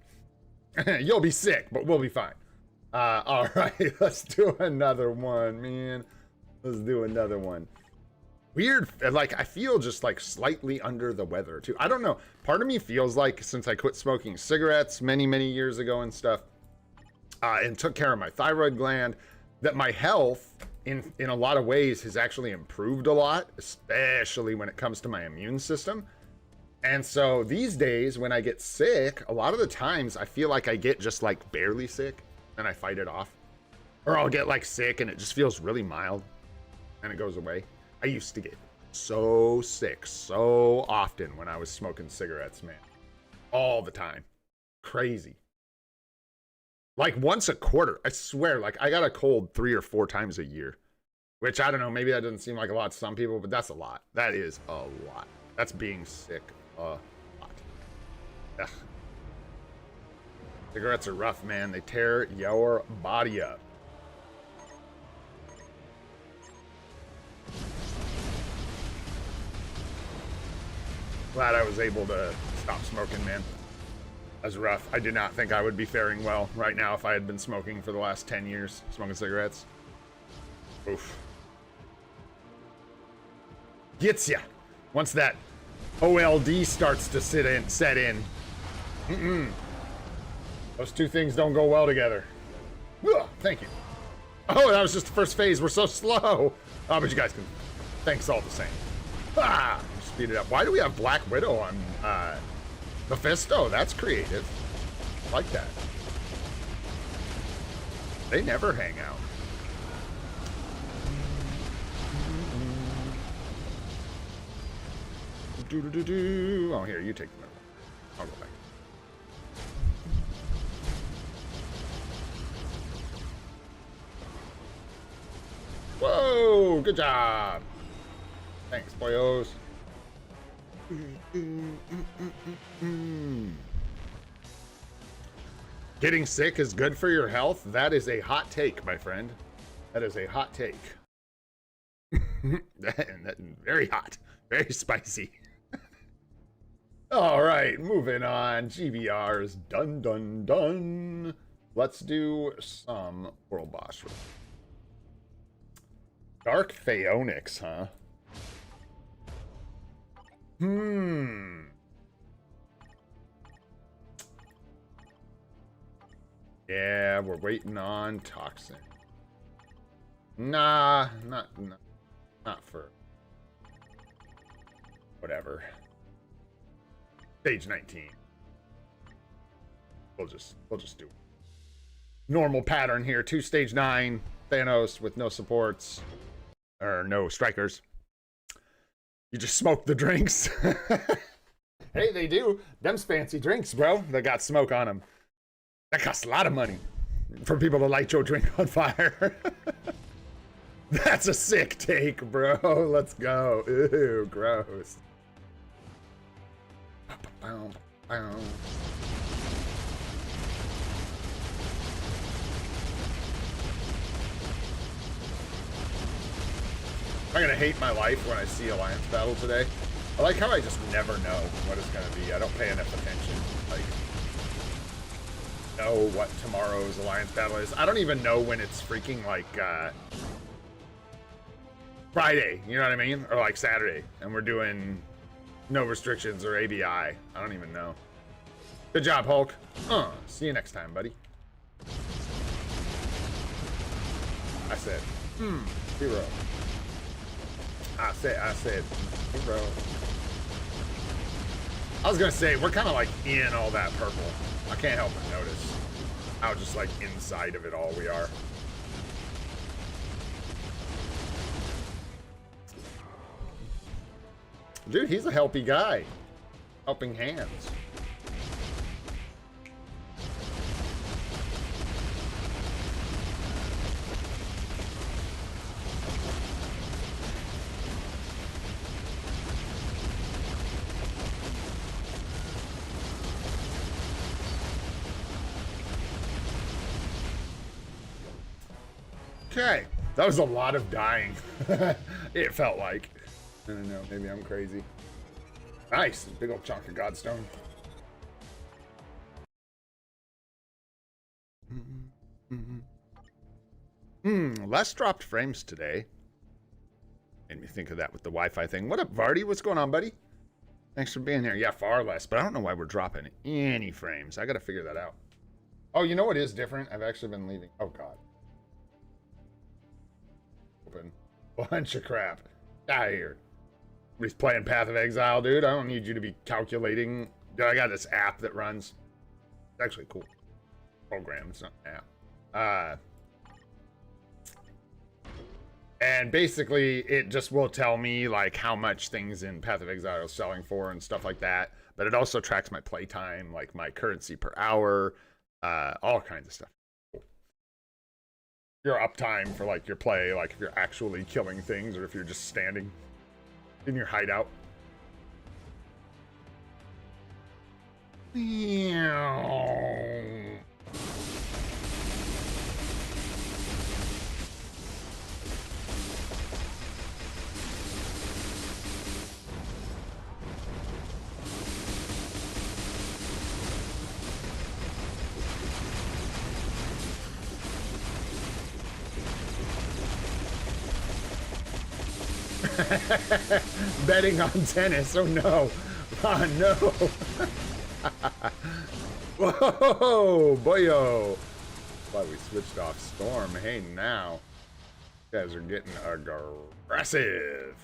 You'll be sick, but we'll be fine. All right, let's do another one, man. Let's do another one. Weird, like, I feel just, like, slightly under the weather, too. I don't know. Part of me feels like, since I quit smoking cigarettes many, many years ago and stuff, and took care of my thyroid gland, that my health, in a lot of ways, has actually improved a lot, especially when it comes to my immune system. And so, these days, when I get sick, a lot of the times, I feel like I get just, like, barely sick, and I fight it off. Or I'll get, like, sick, and it just feels really mild, and it goes away. I used to get so sick so often when I was smoking cigarettes, man. All the time. Crazy. Like once a quarter. I swear, like I got a cold 3 or 4 times a year. Which, I don't know, maybe that doesn't seem like a lot to some people, but that's a lot. That is a lot. That's being sick a lot. Ugh. Cigarettes are rough, man. They tear your body up. Glad I was able to stop smoking, man. That's rough. I did not think I would be faring well right now if I had been smoking for the last 10 years, smoking cigarettes. Oof. Gets ya. Once that OLD starts to set in. Those two things don't go well together. Ugh, thank you. Oh, that was just the first phase. We're so slow. Oh, but you guys can. Thanks all the same. Ah! Speed it up. Why do we have Black Widow on Mephisto? That's creative. I like that. They never hang out. Oh, here, you take the middle. I'll go back. Whoa, good job. Thanks, boyos. Getting sick is good for your health? That is a hot take, my friend. That is a hot take. Very hot. Very spicy. All right, moving on. GBR's done. Let's do some World Boss. Dark Phaonix, huh? Yeah, we're waiting on Toxin. Nah, not for whatever. Stage 19. We'll just do it. Normal pattern here. 2 stage 9 Thanos with no supports or no strikers. You just smoke the drinks. Hey, they do. Them's fancy drinks, bro. They got smoke on them. That costs a lot of money for people to light your drink on fire. That's a sick take, bro. Let's go. Ew, gross. I'm gonna hate my life when I see Alliance Battle today. I like how I just never know what it's gonna be. I don't pay enough attention. Like, know what tomorrow's Alliance Battle is. I don't even know when it's freaking like Friday, you know what I mean? Or like Saturday, and we're doing no restrictions or ABI. I don't even know. Good job, Hulk. See you next time, buddy. I said, hero. I said, hero. I was gonna say, we're kind of like in all that purple. I can't help but notice how just like inside of it all we are. Dude, he's a helpy guy. Helping hands. Okay, that was a lot of dying. It felt like. I don't know, maybe I'm crazy. Nice, big old chunk of Godstone. Less dropped frames today. Made me think of that with the Wi-Fi thing. What up, Vardy? What's going on, buddy? Thanks for being here. Yeah, far less, but I don't know why we're dropping any frames. I gotta figure that out. Oh, you know what is different? I've actually been leaving. Oh, God. Open. Bunch of crap. Get out of here. He's playing Path of Exile, dude. I don't need you to be calculating. Dude, I got this app that runs. It's actually a cool program. It's not an app. And basically, it just will tell me like how much things in Path of Exile are selling for and stuff like that. But it also tracks my playtime, like my currency per hour, all kinds of stuff. Cool. Your uptime for like your play, like if you're actually killing things or if you're just standing in your hideout. Betting on tennis. Oh no. Oh no. Whoa, boyo. Why we switched off Storm. Hey, now. You guys are getting aggressive.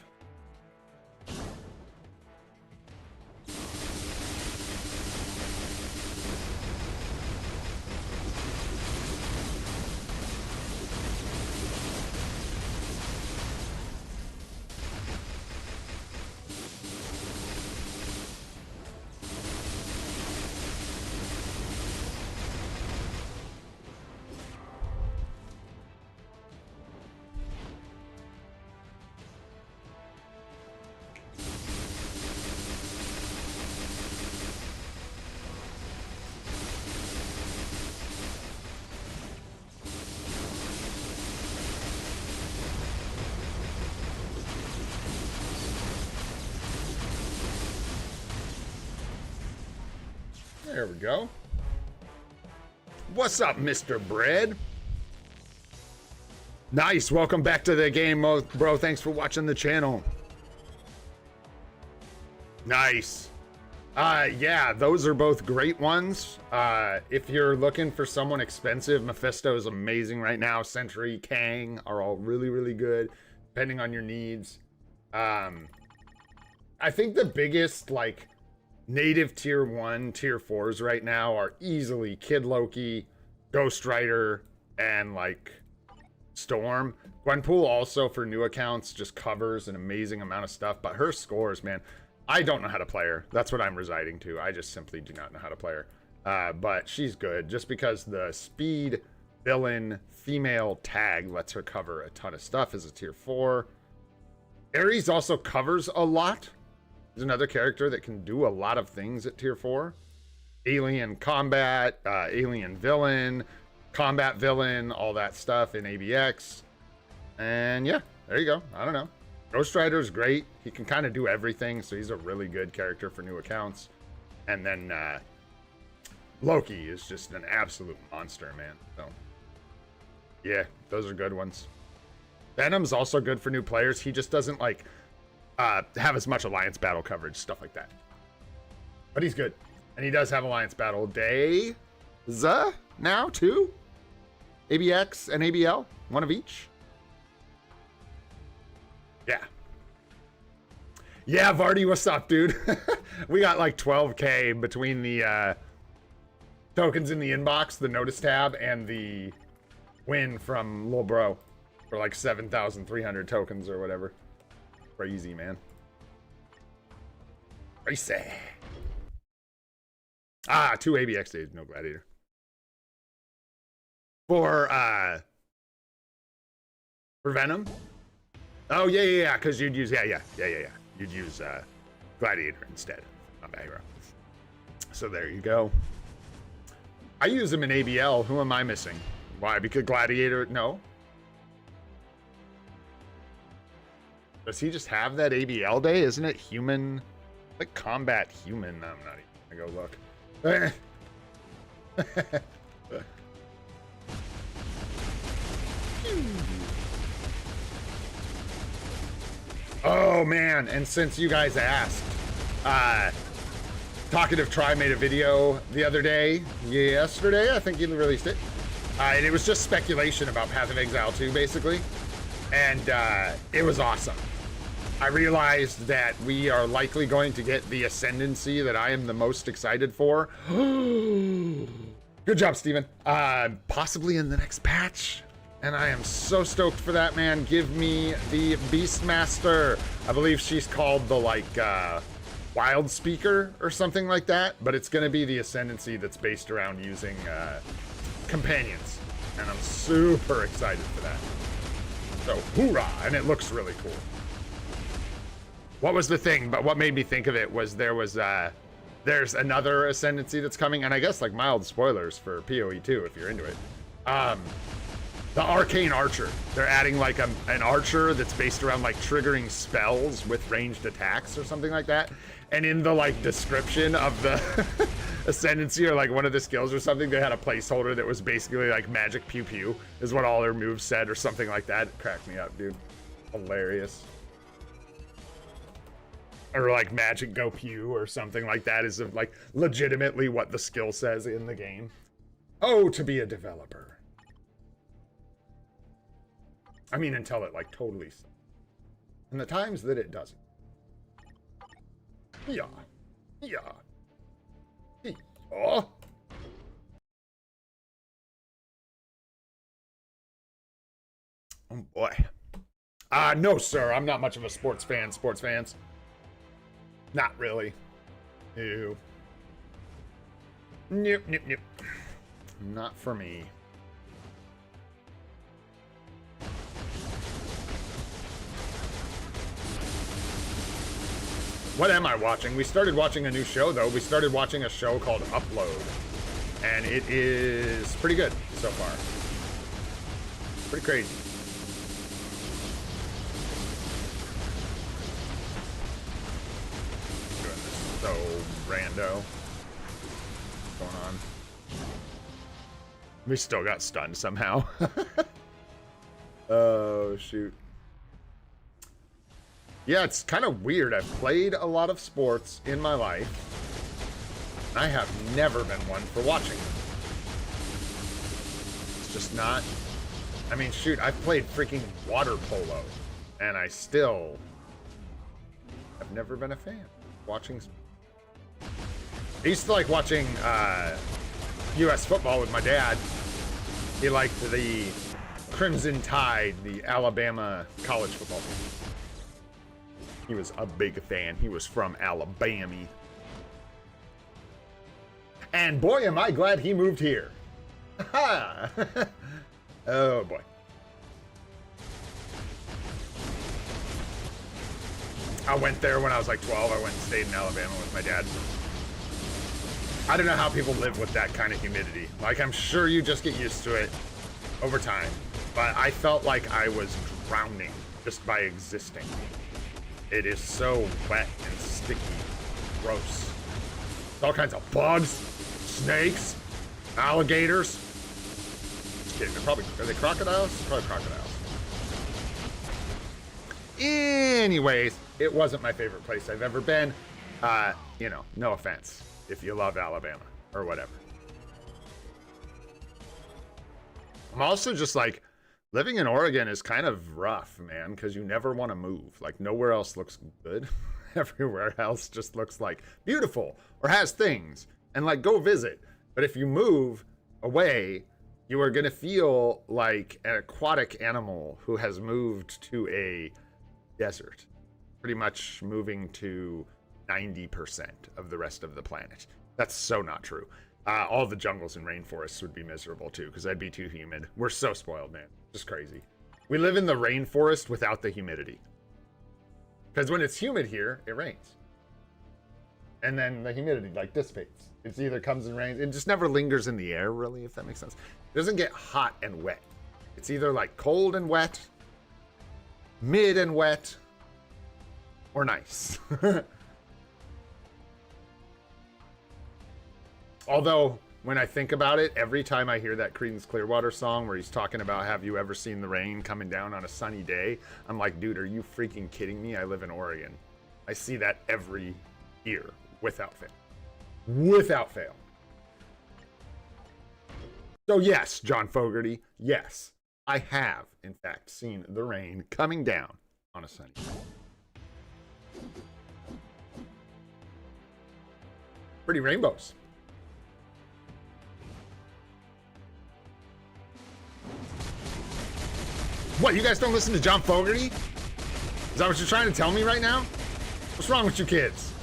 There we go. What's up, Mr. Bread? Nice. Welcome back to the game, bro. Thanks for watching the channel. Nice. Yeah, those are both great ones. If you're looking for someone expensive, Mephisto is amazing right now. Sentry, Kang are all really, really good, depending on your needs. I think the biggest, like, native tier 1, tier 4s right now are easily Kid Loki, Ghost Rider, and like Storm. Gwenpool also for new accounts just covers an amazing amount of stuff, but her scores, man, I don't know how to play her. That's what I'm residing to. I just simply do not know how to play her. But she's good just because the speed villain female tag lets her cover a ton of stuff as a tier 4. Ares also covers a lot. There's another character that can do a lot of things at tier 4. Alien combat, alien villain, combat villain, all that stuff in ABX. And yeah, there you go. I don't know. Ghost Rider is great. He can kind of do everything, so he's a really good character for new accounts. And then Loki is just an absolute monster, man. So yeah, those are good ones. Venom's also good for new players. He just doesn't like have as much alliance battle coverage, stuff like that, but he's good, and he does have alliance battle days now too. ABX and ABL, one of each. Yeah, Yeah, Vardy, what's up, dude? We got like 12K between the tokens in the inbox, the notice tab, and the win from Lil Bro for like 7,300 tokens or whatever. Crazy, man. Crazy. Ah, 2 ABX days, no gladiator. For Venom? Oh, yeah, because you'd use, yeah. You'd use gladiator instead, not aggro. So there you go. I use him in ABL. Who am I missing? Why? Because gladiator, no. Does he just have that ABL day? Isn't it human? Like combat human. I'm not even gonna go look. Oh man, and since you guys asked, Talkative Try made a video the other day, yesterday, I think he released it. And it was just speculation about Path of Exile 2, basically. And it was awesome. I realized that we are likely going to get the Ascendancy that I am the most excited for. Good job, Steven. Possibly in the next patch. And I am so stoked for that, man. Give me the Beastmaster. I believe she's called the, like, Wild Speaker or something like that. But it's going to be the Ascendancy that's based around using companions. And I'm super excited for that. So, hoorah! And it looks really cool. What was the thing? But what made me think of it was there's another Ascendancy that's coming. And I guess, like, mild spoilers for PoE 2 if you're into it. The Arcane Archer. They're adding like an archer that's based around like triggering spells with ranged attacks or something like that. And in the like description of the Ascendancy or like one of the skills or something, they had a placeholder that was basically like magic pew pew is what all their moves said or something like that. It cracked me up, dude. Hilarious. Or like magic go pew or something like that is like legitimately what the skill says in the game. Oh, to be a developer. I mean, until it, like, totally... And the times that it doesn't. Yeah. Oh. Oh, boy. No, sir. I'm not much of a sports fans. Not really. Ew. Nope. Not for me. What am I watching? We started watching a new show, though. We started watching a show called Upload. And it is pretty good so far. Pretty crazy. Doing this so rando. What's going on? We still got stunned somehow. Oh, shoot. Yeah, it's kind of weird. I've played a lot of sports in my life. I have never been one for watching them. It's just not... I mean, shoot, I've played freaking water polo. And I still... have never been a fan of watching... I used to like watching U.S. football with my dad. He liked the Crimson Tide, the Alabama college football team. He was a big fan. He was from Alabama. And boy, am I glad he moved here. Ha! Oh, boy. I went there when I was like 12. I went and stayed in Alabama with my dad. I don't know how people live with that kind of humidity. Like, I'm sure you just get used to it over time. But I felt like I was drowning just by existing. It is so wet and sticky. Gross. All kinds of bugs, snakes, alligators. Just kidding. Are they crocodiles? Probably crocodiles. Anyways, it wasn't my favorite place I've ever been. You know, no offense if you love Alabama or whatever. I'm also just like, living in Oregon is kind of rough, man, because you never want to move. Like, nowhere else looks good. everywhere else just looks like beautiful or has things, and like go visit. But if you move away, you are gonna feel like an aquatic animal who has moved to a desert, pretty much moving to 90% of the rest of the planet. That's so not true. All the jungles and rainforests would be miserable too, because that'd be too humid. We're so spoiled, man. Just crazy. We live in the rainforest without the humidity. Because when it's humid here, it rains. And then the humidity like dissipates. It either comes and rains. It just never lingers in the air, really, if that makes sense. It doesn't get hot and wet. It's either like cold and wet, mid and wet, or nice. Although, when I think about it, every time I hear that Creedence Clearwater song where he's talking about, have you ever seen the rain coming down on a sunny day? I'm like, dude, are you freaking kidding me? I live in Oregon. I see that every year, without fail. Without fail. So yes, John Fogerty, yes, I have, in fact, seen the rain coming down on a sunny day. Pretty rainbows. What, you guys don't listen to John Fogerty? Is that what you're trying to tell me right now? What's wrong with you kids?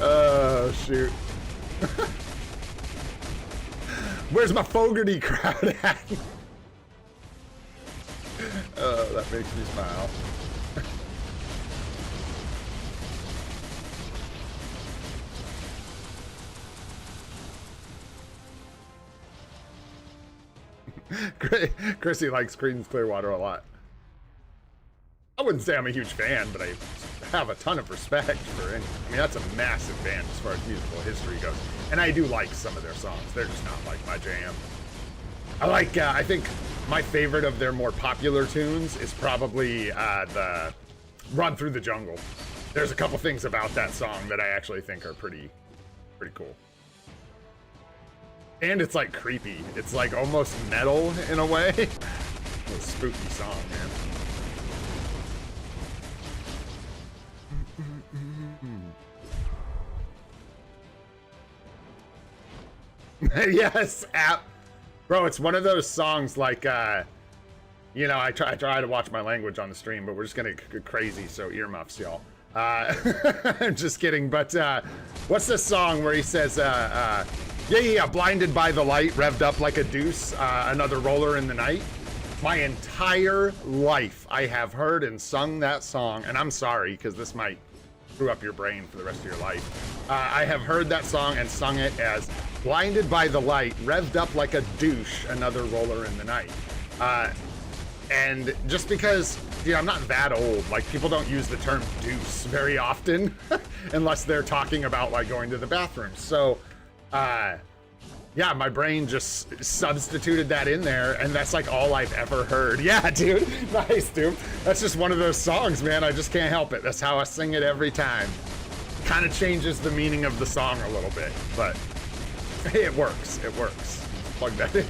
Oh, shoot. Where's my Fogerty crowd at? Oh, that makes me smile. Chrissy likes Creedence Clearwater a lot. I wouldn't say I'm a huge fan, but I have a ton of respect for it. I mean, that's a massive band as far as musical history goes. And I do like some of their songs. They're just not like my jam. I like, I think my favorite of their more popular tunes is probably the Run Through the Jungle. There's a couple things about that song that I actually think are pretty cool. And it's like creepy. It's like almost metal in a way. A spooky song, man. Yes, bro, it's one of those songs like, you know, I try to watch my language on the stream, but we're just gonna go crazy, so earmuffs, y'all. I'm just kidding, but what's this song where he says, yeah, blinded by the light, revved up like a deuce, another roller in the night. My entire life, I have heard and sung that song, and I'm sorry, because this might screw up your brain for the rest of your life. I have heard that song and sung it as blinded by the light, revved up like a douche, another roller in the night. And just because, you know, I'm not that old, like, people don't use the term deuce very often, unless they're talking about, like, going to the bathroom. So, yeah, my brain just substituted that in there, and that's like all I've ever heard. Yeah, dude. Nice, dude. That's just one of those songs, man. I just can't help it. That's how I sing it every time. Kind of changes the meaning of the song a little bit, but it works. It works. Plug that in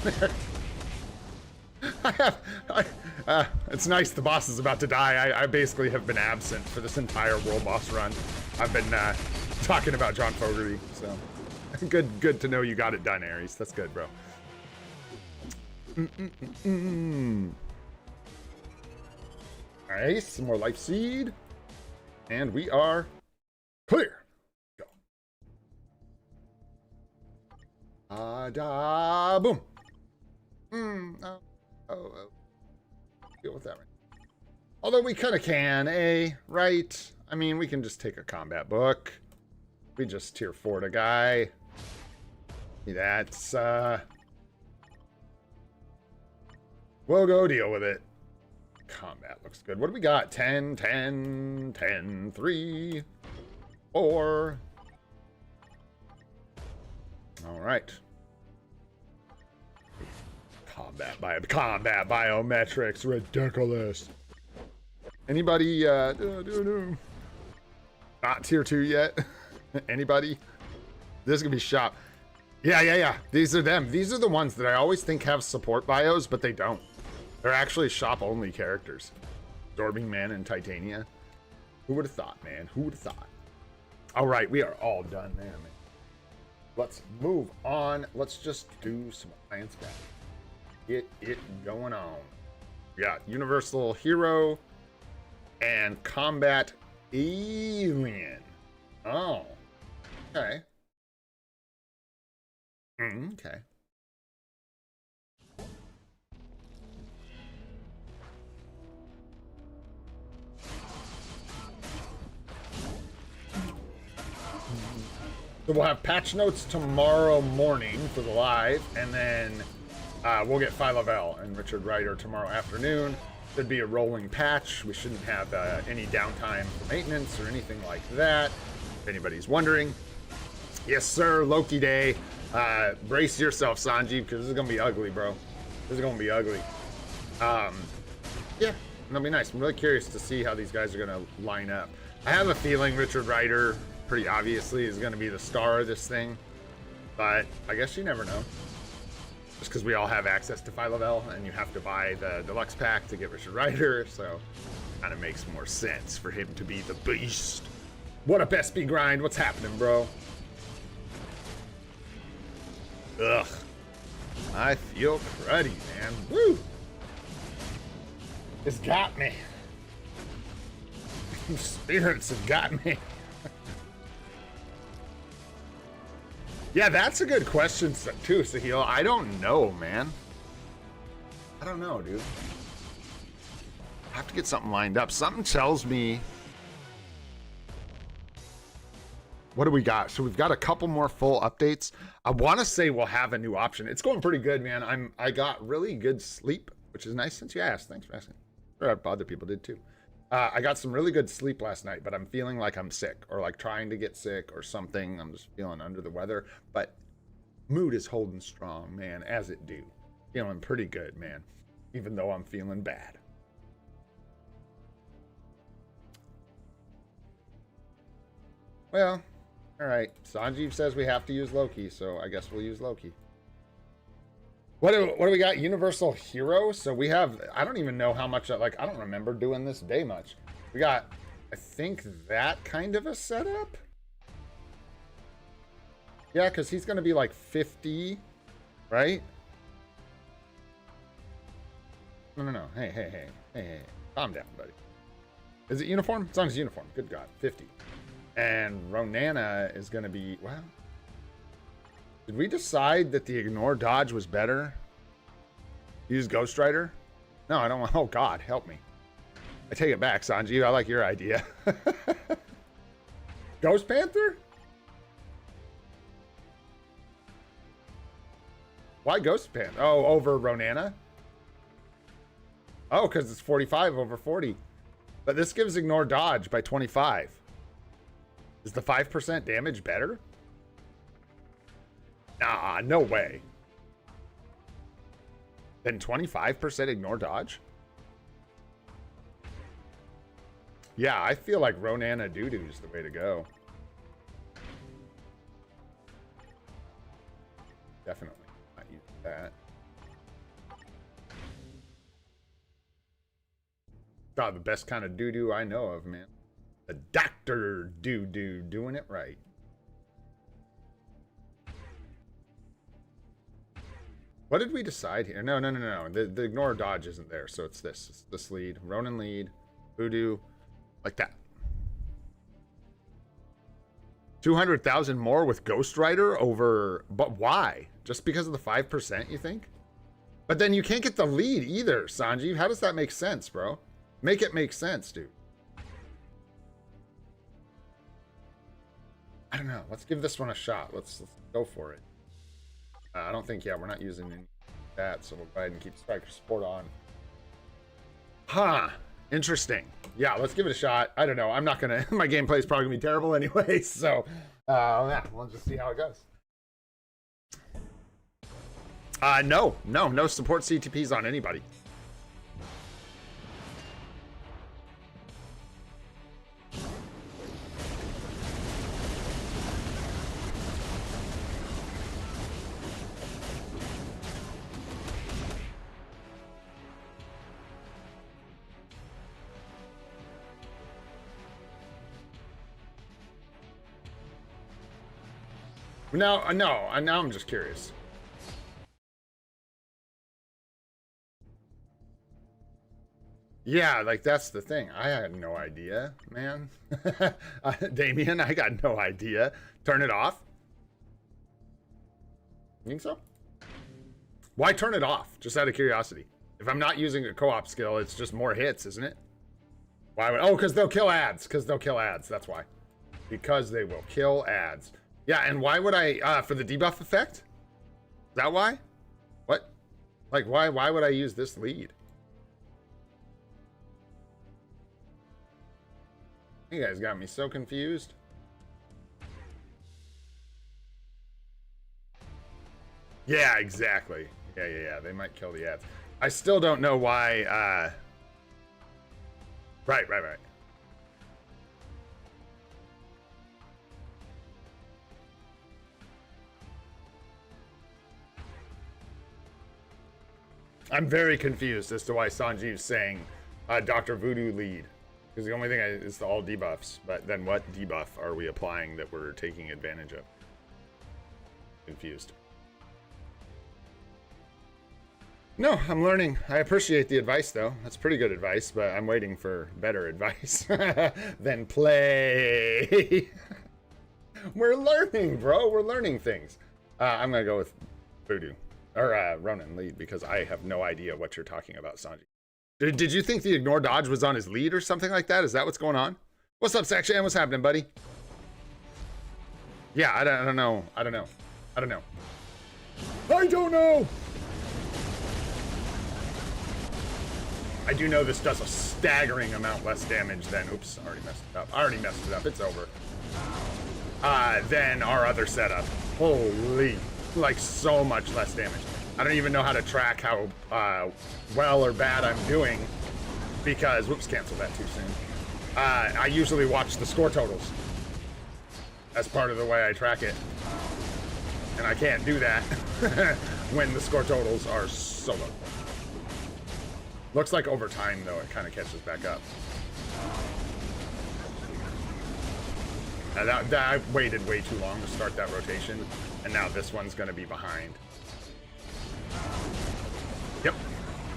there. It's nice the boss is about to die. I basically have been absent for this entire World Boss run. I've been talking about John Fogerty, so... Good to know you got it done, Ares. That's good, bro. Alright, some more life seed. And we are clear. Go. Boom. Deal with that right. Although we kind of can, right? I mean, we can just take a combat book. We just tier 4'd a guy. That's, we'll go deal with it. Combat looks good. What do we got? 10, 10, 10, 3, 4. All right. Combat biometrics, ridiculous. Anybody, not tier 2 yet? Anybody? This is gonna be shop. Yeah. These are them. These are the ones that I always think have support bios, but they don't. They're actually shop-only characters. Absorbing Man and Titania. Who would have thought, man? Who would have thought? All right, we are all done there, man. Let's move on. Let's just do some alliance battle. Get it going on. We got Universal Hero and Combat Alien. Oh, okay. Okay. So we'll have patch notes tomorrow morning for the live, and then we'll get Phyla and Richard Ryder tomorrow afternoon. There'd be a rolling patch. We shouldn't have any downtime for maintenance or anything like that, if anybody's wondering. Yes, sir, Loki Day. Brace yourself, Sanjeev, because this is going to be ugly, bro. This is going to be ugly. Yeah, that'll be nice. I'm really curious to see how these guys are going to line up. I have a feeling Richard Ryder, pretty obviously, is going to be the star of this thing. But I guess you never know. Just because we all have access to Phyla and you have to buy the deluxe pack to get Richard Ryder, so kind of makes more sense for him to be the beast. What up, SB Grind? What's happening, bro? Ugh. I feel cruddy, man. Woo! It's got me. Spirits have got me. Yeah, that's a good question too, Sahil. I don't know, man. I don't know, dude. I have to get something lined up. Something tells me. What do we got? So we've got a couple more full updates. I want to say we'll have a new option. It's going pretty good, man. I got really good sleep, which is nice since you asked. Thanks for asking. Or other people did too. I got some really good sleep last night, but I'm feeling like I'm sick or like trying to get sick or something. I'm just feeling under the weather, but mood is holding strong, man, as it do. Feeling pretty good, man, even though I'm feeling bad. Well, all right. Sanjeev says we have to use Loki, so I guess we'll use Loki. What do we got? Universal Hero. So we have, I don't even know how much, like, I don't remember doing this day much. We got, I think, that kind of a setup. Yeah, because he's going to be like 50, right? No. Hey. Calm down, buddy. Is it uniform? As long as it's uniform. Good God. 50. And Ronana is going to be, well, did we decide that the ignore dodge was better? Use Ghost Rider? No, I don't want. Oh, God, help me. I take it back, Sanjeev. I like your idea. Ghost Panther? Why Ghost Panther? Oh, over Ronana? Oh, because it's 45 over 40. But this gives ignore dodge by 25. Is the 5% damage better? Nah, no way. Then 25% ignore dodge? Yeah, I feel like Ronana Doodoo is the way to go. Definitely not use that. God, the best kind of doo-doo I know of, man. The Dr. Doo-doo doing it right. What did we decide here? No. The ignore dodge isn't there, so it's this. It's this lead. Ronan lead. Voodoo. Like that. 200,000 more with Ghost Rider over... But why? Just because of the 5%, you think? But then you can't get the lead either, Sanjeev. How does that make sense, bro? Make it make sense, dude. I don't know. Let's give this one a shot. Let's go for it. I don't think, yeah, we're not using any of that, so we'll go ahead and keep Striker Support on. Huh. Interesting. Yeah, let's give it a shot. I don't know. I'm not going to... My gameplay is probably going to be terrible anyway, so... yeah, we'll just see how it goes. No support CTPs on anybody. No, no, now I'm just curious. Yeah, like that's the thing. I had no idea, man. Damien, I got no idea. Turn it off? You think so? Why turn it off? Just out of curiosity. If I'm not using a co-op skill, it's just more hits, isn't it? Why would... Oh, because they'll kill ads. Because they'll kill ads. That's why. Because they will kill ads. Yeah, and why would I... for the debuff effect? Is that why? What? Like, why would I use this lead? You guys got me so confused. Yeah, exactly. Yeah. They might kill the ads. I still don't know why, Right. I'm very confused as to why Sanjeev's saying Dr. Voodoo lead. Because the only thing is the all debuffs. But then what debuff are we applying that we're taking advantage of? Confused. No, I'm learning. I appreciate the advice, though. That's pretty good advice, but I'm waiting for better advice than play. We're learning, bro. We're learning things. I'm going to go with Voodoo. Or Ronan lead, because I have no idea what you're talking about, Sanji. Did you think the ignore dodge was on his lead or something like that? Is that what's going on? What's up, Sakshan? What's happening, buddy? Yeah, I don't know. I don't know. I do know this does a staggering amount less damage than... Oops, I already messed it up. It's over. Than our other setup. Holy... Like, so much less damage. I don't even know how to track how well or bad I'm doing because... Whoops, cancel that too soon. I usually watch the score totals as part of the way I track it. And I can't do that when the score totals are so low. Looks like over time, though, it kind of catches back up. I waited way too long to start that rotation, and now this one's going to be behind. Yep.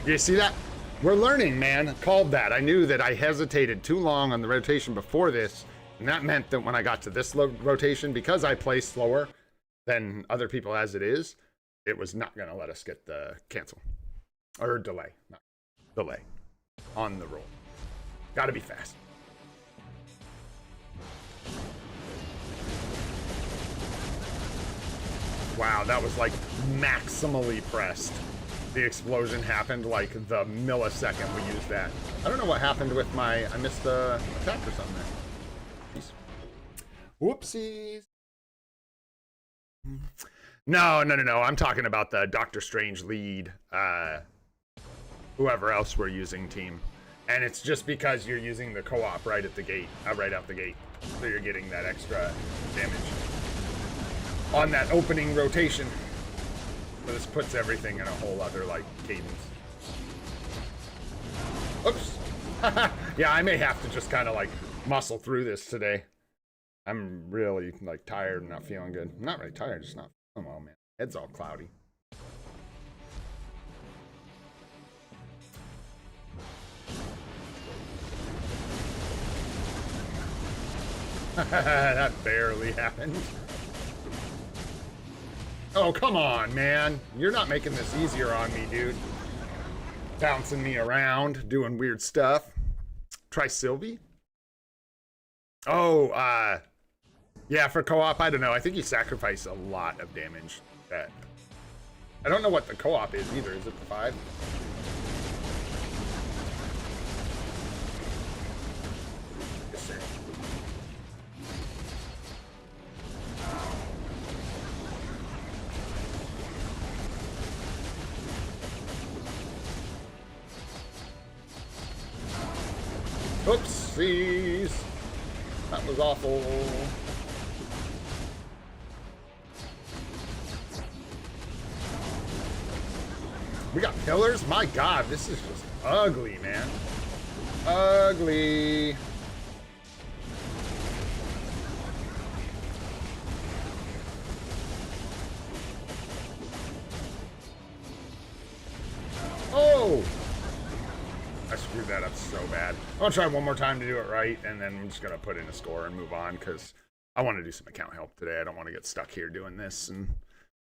You see that? We're learning, man. Called that. I knew that I hesitated too long on the rotation before this, and that meant that when I got to this rotation, because I play slower than other people as it is, it was not going to let us get the cancel. Or delay. Not delay. On the roll. Gotta be fast. Wow, that was like maximally pressed. The explosion happened like the millisecond we used that. I don't know what happened with my... I missed the attack or something there. Jeez. Whoopsies. No. I'm talking about the Doctor Strange lead. Whoever else we're using team. And it's just because you're using the co-op right at the gate. Right out the gate. So you're getting that extra damage on that opening rotation. So this puts everything in a whole other, like, cadence. Oops. Yeah, I may have to just kind of, like, muscle through this today. I'm really, like, tired and not feeling good. I'm not really tired, just not feeling well, man. Head's all cloudy. That barely happened. Oh, come on, man. You're not making this easier on me, dude. Bouncing me around, doing weird stuff. Try Sylvie? Oh, yeah, for co-op, I don't know. I think you sacrifice a lot of damage. I don't know what the co-op is either. Is it the 5? Yes, sir. Oopsies. That was awful. We got pillars? My god, this is just ugly, man. Ugly. so bad. I'm gonna try one more time to do it right, and then I'm just gonna put in a score and move on, because I want to do some account help today. I don't want to get stuck here doing this and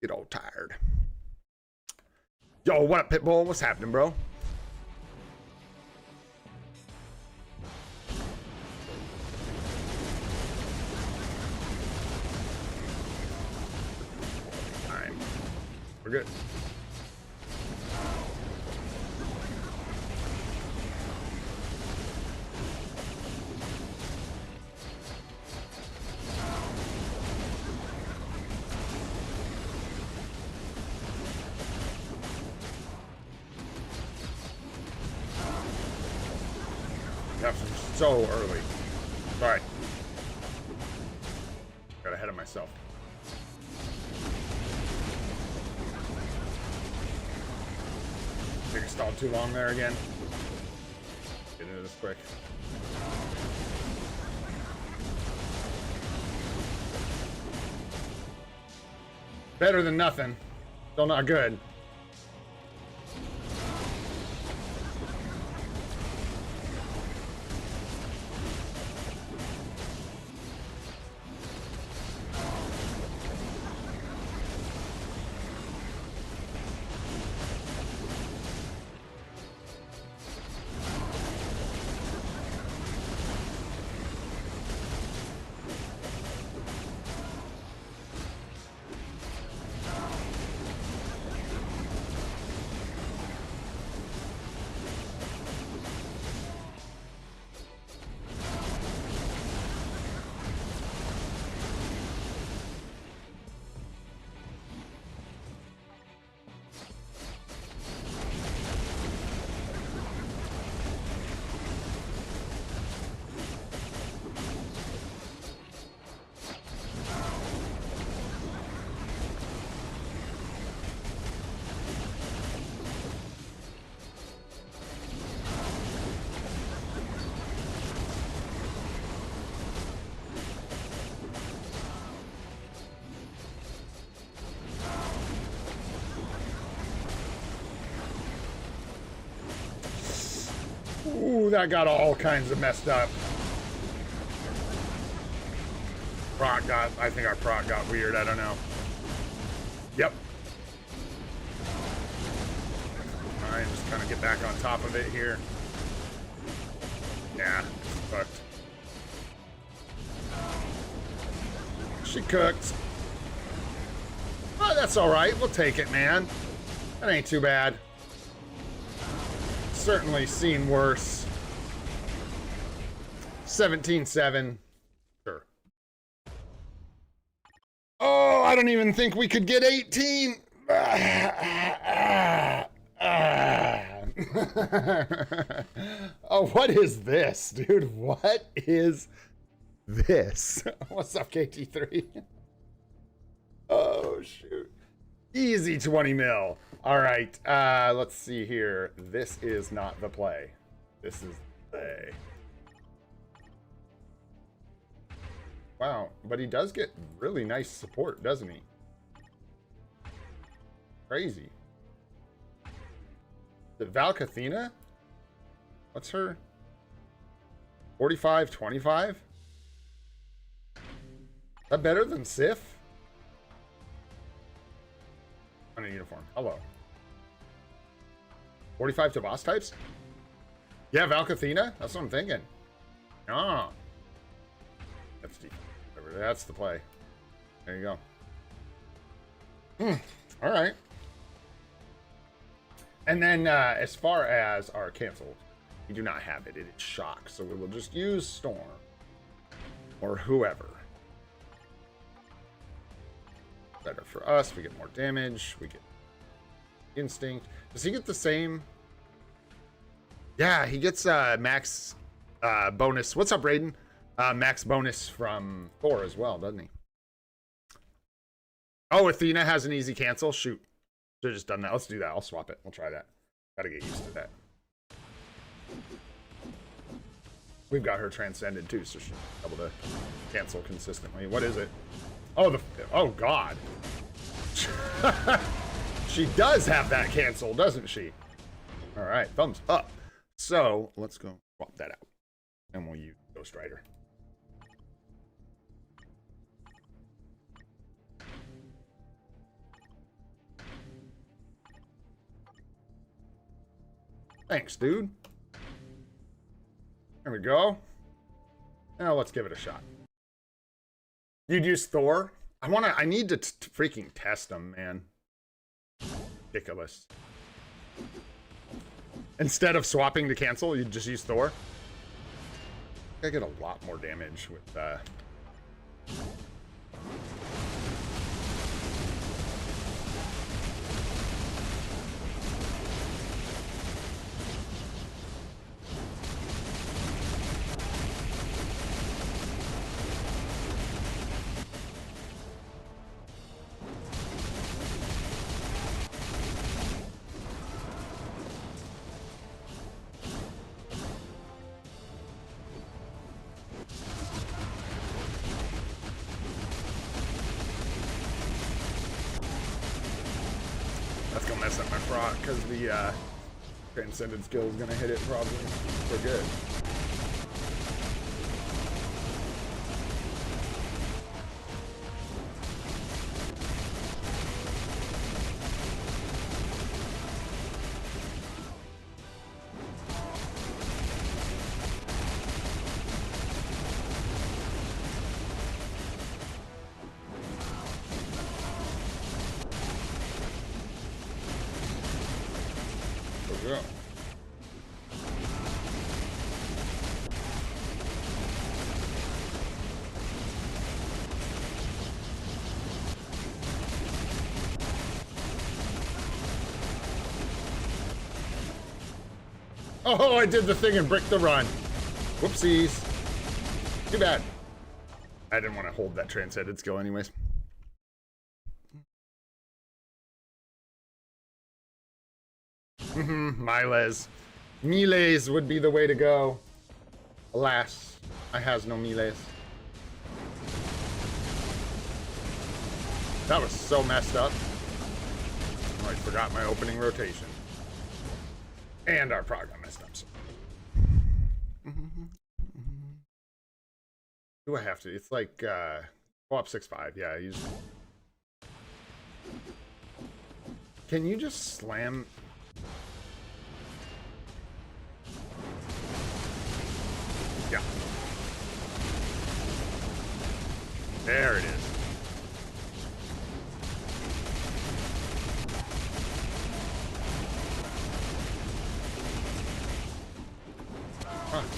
get all tired. Yo, what up, Pitbull? What's happening, bro? Alright. We're good. So early. Sorry. Got ahead of myself. Think I stalled too long there again. Get into this quick. Better than nothing. Still not good. Ooh, that got all kinds of messed up. I think our proc got weird, I don't know. Yep. Alright, just kind of get back on top of it here. Yeah, fucked. She cooked. Oh, that's alright, we'll take it, man. That ain't too bad. Certainly seen worse. 17-7. Sure. Oh, I don't even think we could get 18. Oh, what is this, dude? What is this? What's up, KT3? Oh, shoot. Easy 20 mil. All right, let's see here. This is not the play. This is the play. Wow, but he does get really nice support, doesn't he? Crazy. The Valkathina? What's her? 45, 25? Is that better than Sif? On a uniform. Hello. 45 to boss types? Yeah, Valkathina? That's what I'm thinking. Ah. That's deep. That's the play. There you go. All right. And then as far as our canceled, we do not have it. It is shock. So we will just use Storm. Or whoever. Better for us. We get more damage. We get instinct. Does he get the same? Yeah, he gets max bonus. What's up, Raiden? Max bonus from Thor as well, doesn't he? Oh, Athena has an easy cancel. Shoot. Should have just done that. Let's do that. I'll swap it. We'll try that. Gotta get used to that. We've got her transcended too, so she's able to cancel consistently. What is it? Oh, oh God. She does have that cancel, doesn't she? All right, thumbs up. So let's go. Swap that out. And we'll use Ghost Rider. Thanks, dude. There we go. Now let's give it a shot. You'd use Thor? I need to freaking test them, man. Ridiculous. Instead of swapping to cancel, you'd just use Thor? I get a lot more damage with That's gonna mess up my proc because the transcendent skill is gonna hit it probably for good. Go. Oh, I did the thing and bricked the run. Whoopsies. Too bad. I didn't want to hold that transcended skill anyways. Miles. Melees would be the way to go. Alas, I has no melees. That was so messed up. Oh, I forgot my opening rotation. And our prog got messed up. So. Do I have to? It's like, go up 6-5. Yeah, use. Can you just slam? Yeah. There it is. Oh, man.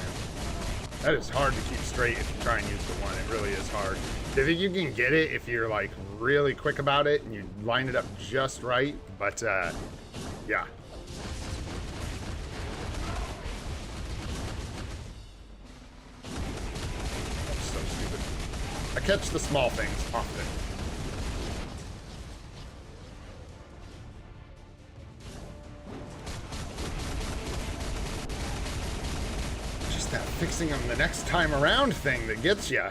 That is hard to keep straight if you try and use the one. It really is hard. I think you can get it if you're like really quick about it and you line it up just right. But yeah. So stupid. I catch the small things often. Just that fixing them the next time around thing that gets you.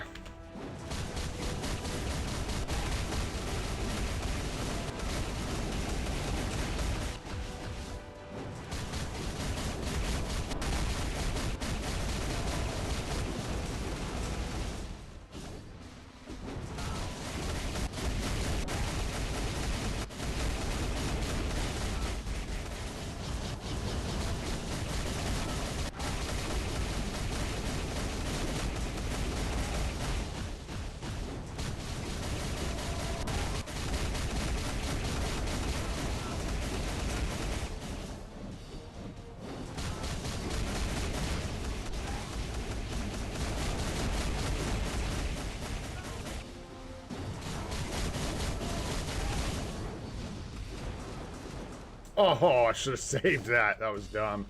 Oh, I should have saved that. That was dumb.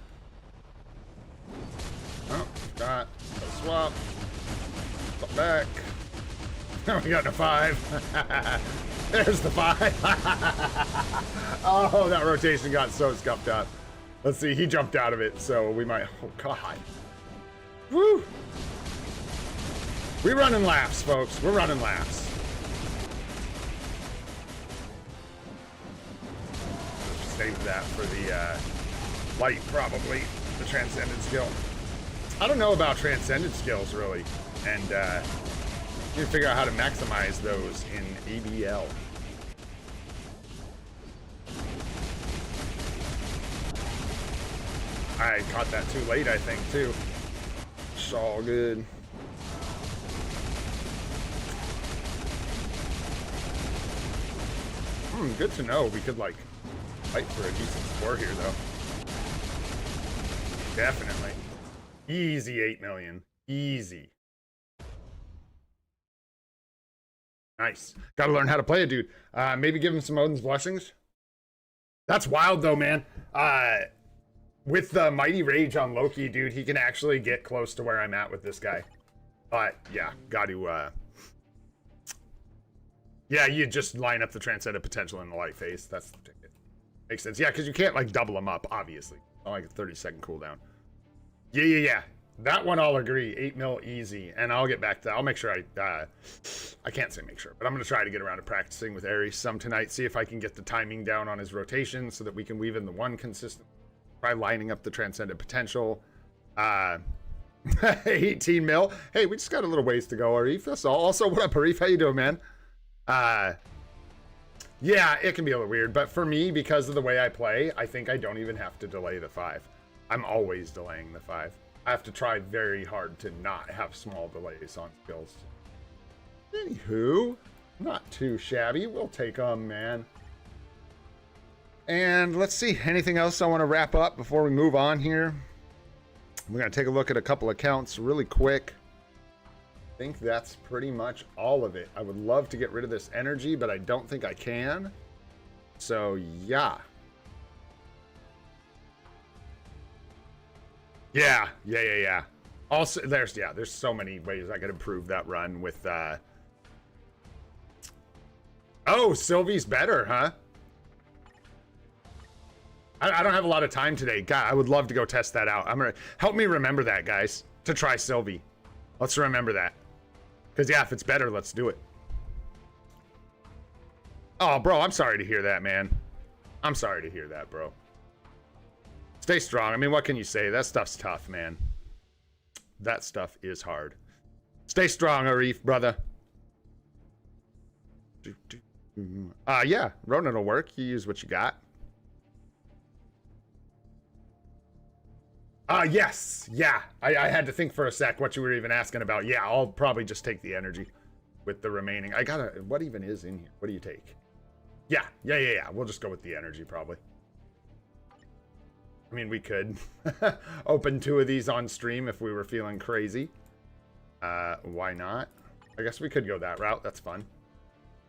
Oh, got a swap. Swap back. We got a 5. There's the 5. Oh, that rotation got so scuffed up. Let's see, he jumped out of it, so we might. Oh, God. Woo! We're running laps, folks. We're running laps. Save that for the light, probably. The transcendent skill. I don't know about transcended skills really, and need to figure out how to maximize those in ABL. I caught that too late, I think, too. It's all good. Good to know. We could, like, fight for a decent score here, though. Definitely. Easy 8 million. Easy. Nice. Gotta learn how to play it, dude. Maybe give him some Odin's Blessings. That's wild, though, man. With the Mighty Rage on Loki, dude, he can actually get close to where I'm at with this guy. But, yeah, gotta, yeah, you just line up the Transcendent Potential in the light phase. That's the ticket. Makes sense. Yeah, because you can't, like, double them up, obviously. On, like, a 30-second cooldown. Yeah. That one I'll agree. 8 mil easy. And I'll get back to that. I'll make sure I can't say make sure, but I'm going to try to get around to practicing with Ares some tonight. See if I can get the timing down on his rotation so that we can weave in the one consistent. Try lining up the Transcendent Potential. 18 mil. Hey, we just got a little ways to go, Arif. That's all. Also, what up, Arif? How you doing, man? Yeah, it can be a little weird, but for me, because of the way I play, I think I don't even have to delay the 5. I'm always delaying the 5. I have to try very hard to not have small delays on skills. Anywho, not too shabby. We'll take them, man. And let's see, anything else I want to wrap up before we move on here? We're going to take a look at a couple accounts really quick. I think that's pretty much all of it. I would love to get rid of this energy, but I don't think I can. So, yeah. Yeah. Also, there's so many ways I could improve that run with, Oh, Sylvie's better, huh? I don't have a lot of time today. God, I would love to go test that out. Help me remember that, guys, to try Sylvie. Let's remember that. Because, yeah, if it's better, let's do it. Oh, bro, I'm sorry to hear that, man. I'm sorry to hear that, bro. Stay strong. I mean, what can you say? That stuff's tough, man. That stuff is hard. Stay strong, Arif, brother. Yeah, Ronin will work. You use what you got. Yes. Yeah. I had to think for a sec what you were even asking about. Yeah, I'll probably just take the energy with the remaining. What even is in here? What do you take? Yeah. We'll just go with the energy, probably. I mean, we could open 2 of these on stream if we were feeling crazy. Why not? I guess we could go that route. That's fun.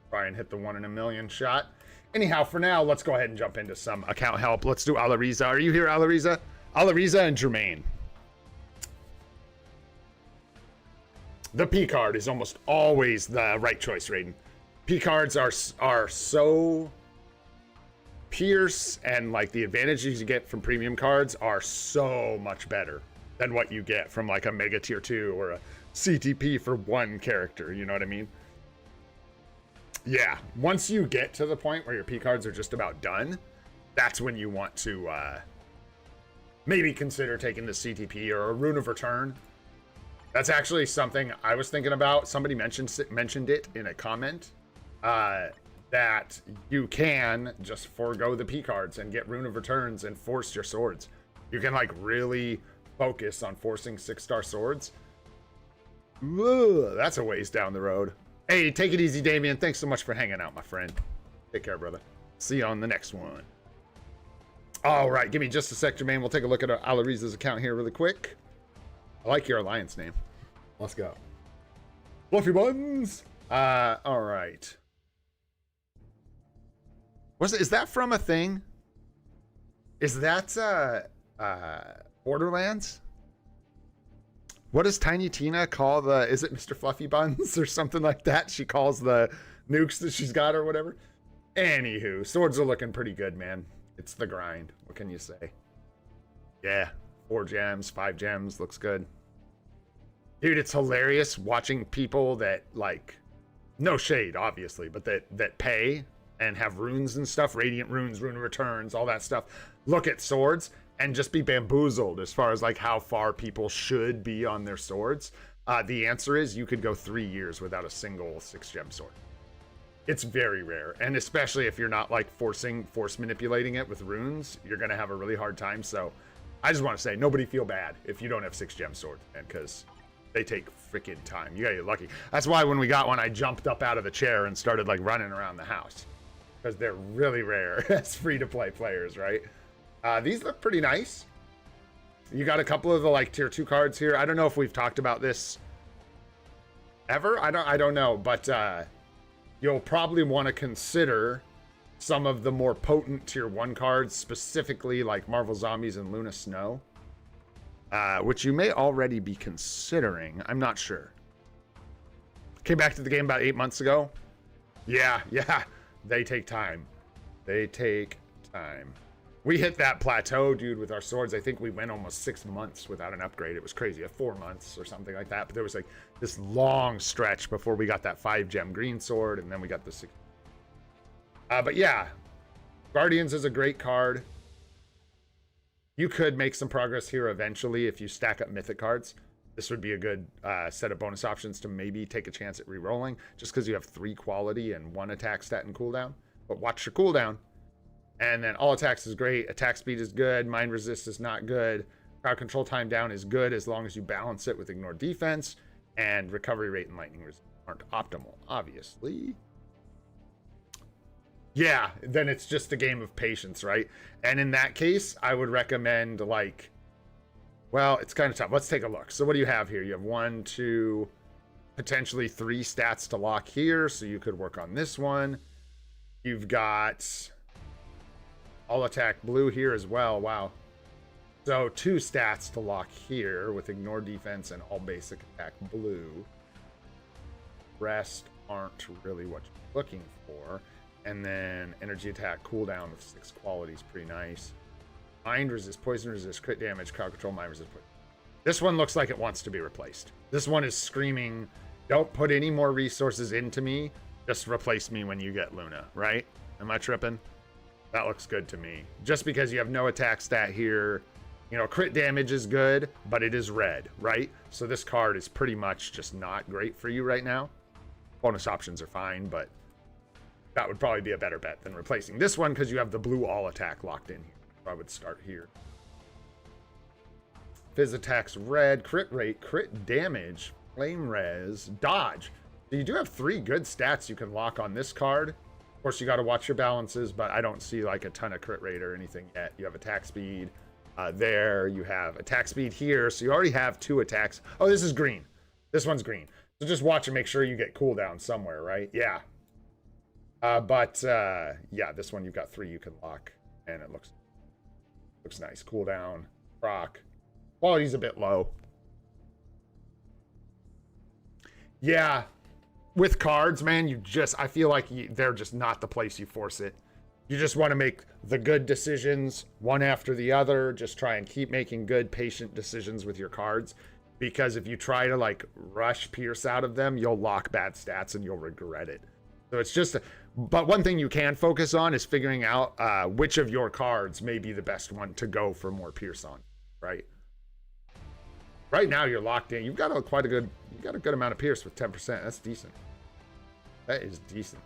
Try and hit the 1 in a million shot. Anyhow, for now, let's go ahead and jump into some account help. Let's do Alariza. Are you here, Alariza? Alariza and Jermaine. The P card is almost always the right choice, Raiden. P cards are so pierce, and like the advantages you get from premium cards are so much better than what you get from like a mega tier 2 or a CTP for one character. You know what I mean? Yeah. Once you get to the point where your P cards are just about done, that's when you want to maybe consider taking the CTP or a Rune of Return. That's actually something I was thinking about. Somebody mentioned it in a comment, that you can just forego the P cards and get Rune of Returns and force your swords. You can like really focus on forcing 6-star swords. Ugh, that's a ways down the road. Hey, take it easy, Damien. Thanks so much for hanging out, my friend. Take care, brother. See you on the next one. All right, give me just a sec, Jermaine. We'll take a look at Alariza's account here really quick. I like your alliance name. Let's go. Fluffy buns. All right. Is that from a thing? Is that Borderlands? What does Tiny Tina call is it Mr. Fluffy Buns or something like that? She calls the nukes that she's got or whatever. Anywho, swords are looking pretty good, man. It's the grind. What can you say? Yeah, 4 gems, 5 gems, looks good. Dude, it's hilarious watching people that, like, no shade, obviously, but that pay and have runes and stuff, radiant runes, rune of returns, all that stuff. Look at swords and just be bamboozled as far as like how far people should be on their swords. The answer is you could go 3 years without a single 6-gem sword. It's very rare, and especially if you're not like force manipulating it with runes, you're gonna have a really hard time. So I just want to say, nobody feel bad if you don't have 6-gem swords, man, because they take freaking time. You gotta get lucky. That's why when we got one, I jumped up out of the chair and started like running around the house, because they're really rare as free-to-play players, right? These look pretty nice. You got a couple of the like tier 2 cards here. I don't know if we've talked about this ever. I don't know, but you'll probably want to consider some of the more potent tier 1 cards, specifically like Marvel Zombies and Luna Snow, which you may already be considering. I'm not sure. Came back to the game about 8 months ago. Yeah, they take time. They take time. We hit that plateau, dude, with our swords. I think we went almost 6 months without an upgrade. It was crazy, 4 months or something like that. But there was like this long stretch before we got that 5-gem green sword, and then we got the 6. But yeah, Guardians is a great card. You could make some progress here eventually if you stack up mythic cards. This would be a good set of bonus options to maybe take a chance at re-rolling, just because you have 3 quality and 1 attack stat and cooldown. But watch your cooldown. And then all attacks is great. Attack speed is good. Mind resist is not good. Crowd control time down is good as long as you balance it with ignore defense. And recovery rate and lightning resist aren't optimal, obviously. Yeah, then it's just a game of patience, right? And in that case, I would recommend like, well, it's kind of tough. Let's take a look. So what do you have here? You have 1, 2, potentially 3 stats to lock here. So you could work on this one. You've got all attack blue here as well. Wow. So 2 stats to lock here with ignore defense and all basic attack blue. Rest aren't really what you're looking for. And then energy attack cooldown with 6 qualities, pretty nice. Mind resist, poison resist, crit damage, crowd control, mind resist. This one looks like it wants to be replaced. This one is screaming, don't put any more resources into me. Just replace me when you get Luna, right? Am I tripping? That looks good to me. Just because you have no attack stat here. You know, crit damage is good, but it is red, right? So this card is pretty much just not great for you right now. Bonus options are fine, but that would probably be a better bet than replacing this one because you have the blue all attack locked in here. So I would start here. Fizz attacks red, crit rate, crit damage, flame res, dodge. So you do have 3 good stats you can lock on this card. Of course, you got to watch your balances, but I don't see like a ton of crit rate or anything yet. You have attack speed there. You have attack speed here. So you already have 2 attacks. Oh, this is green. This one's green. So just watch and make sure you get cooldown somewhere, right? Yeah. Yeah, this one you've got 3 you can lock, and it looks nice. Cooldown, proc. Quality's a bit low. Yeah, with cards, man, I feel like they're just not the place you force it. You just want to make the good decisions one after the other. Just try and keep making good, patient decisions with your cards. Because if you try to like rush Pierce out of them, you'll lock bad stats and you'll regret it. So it's just, but one thing you can focus on is figuring out which of your cards may be the best one to go for more Pierce on, right? Right now you're locked in. You've got a good amount of Pierce with 10%. That's decent. That is decent.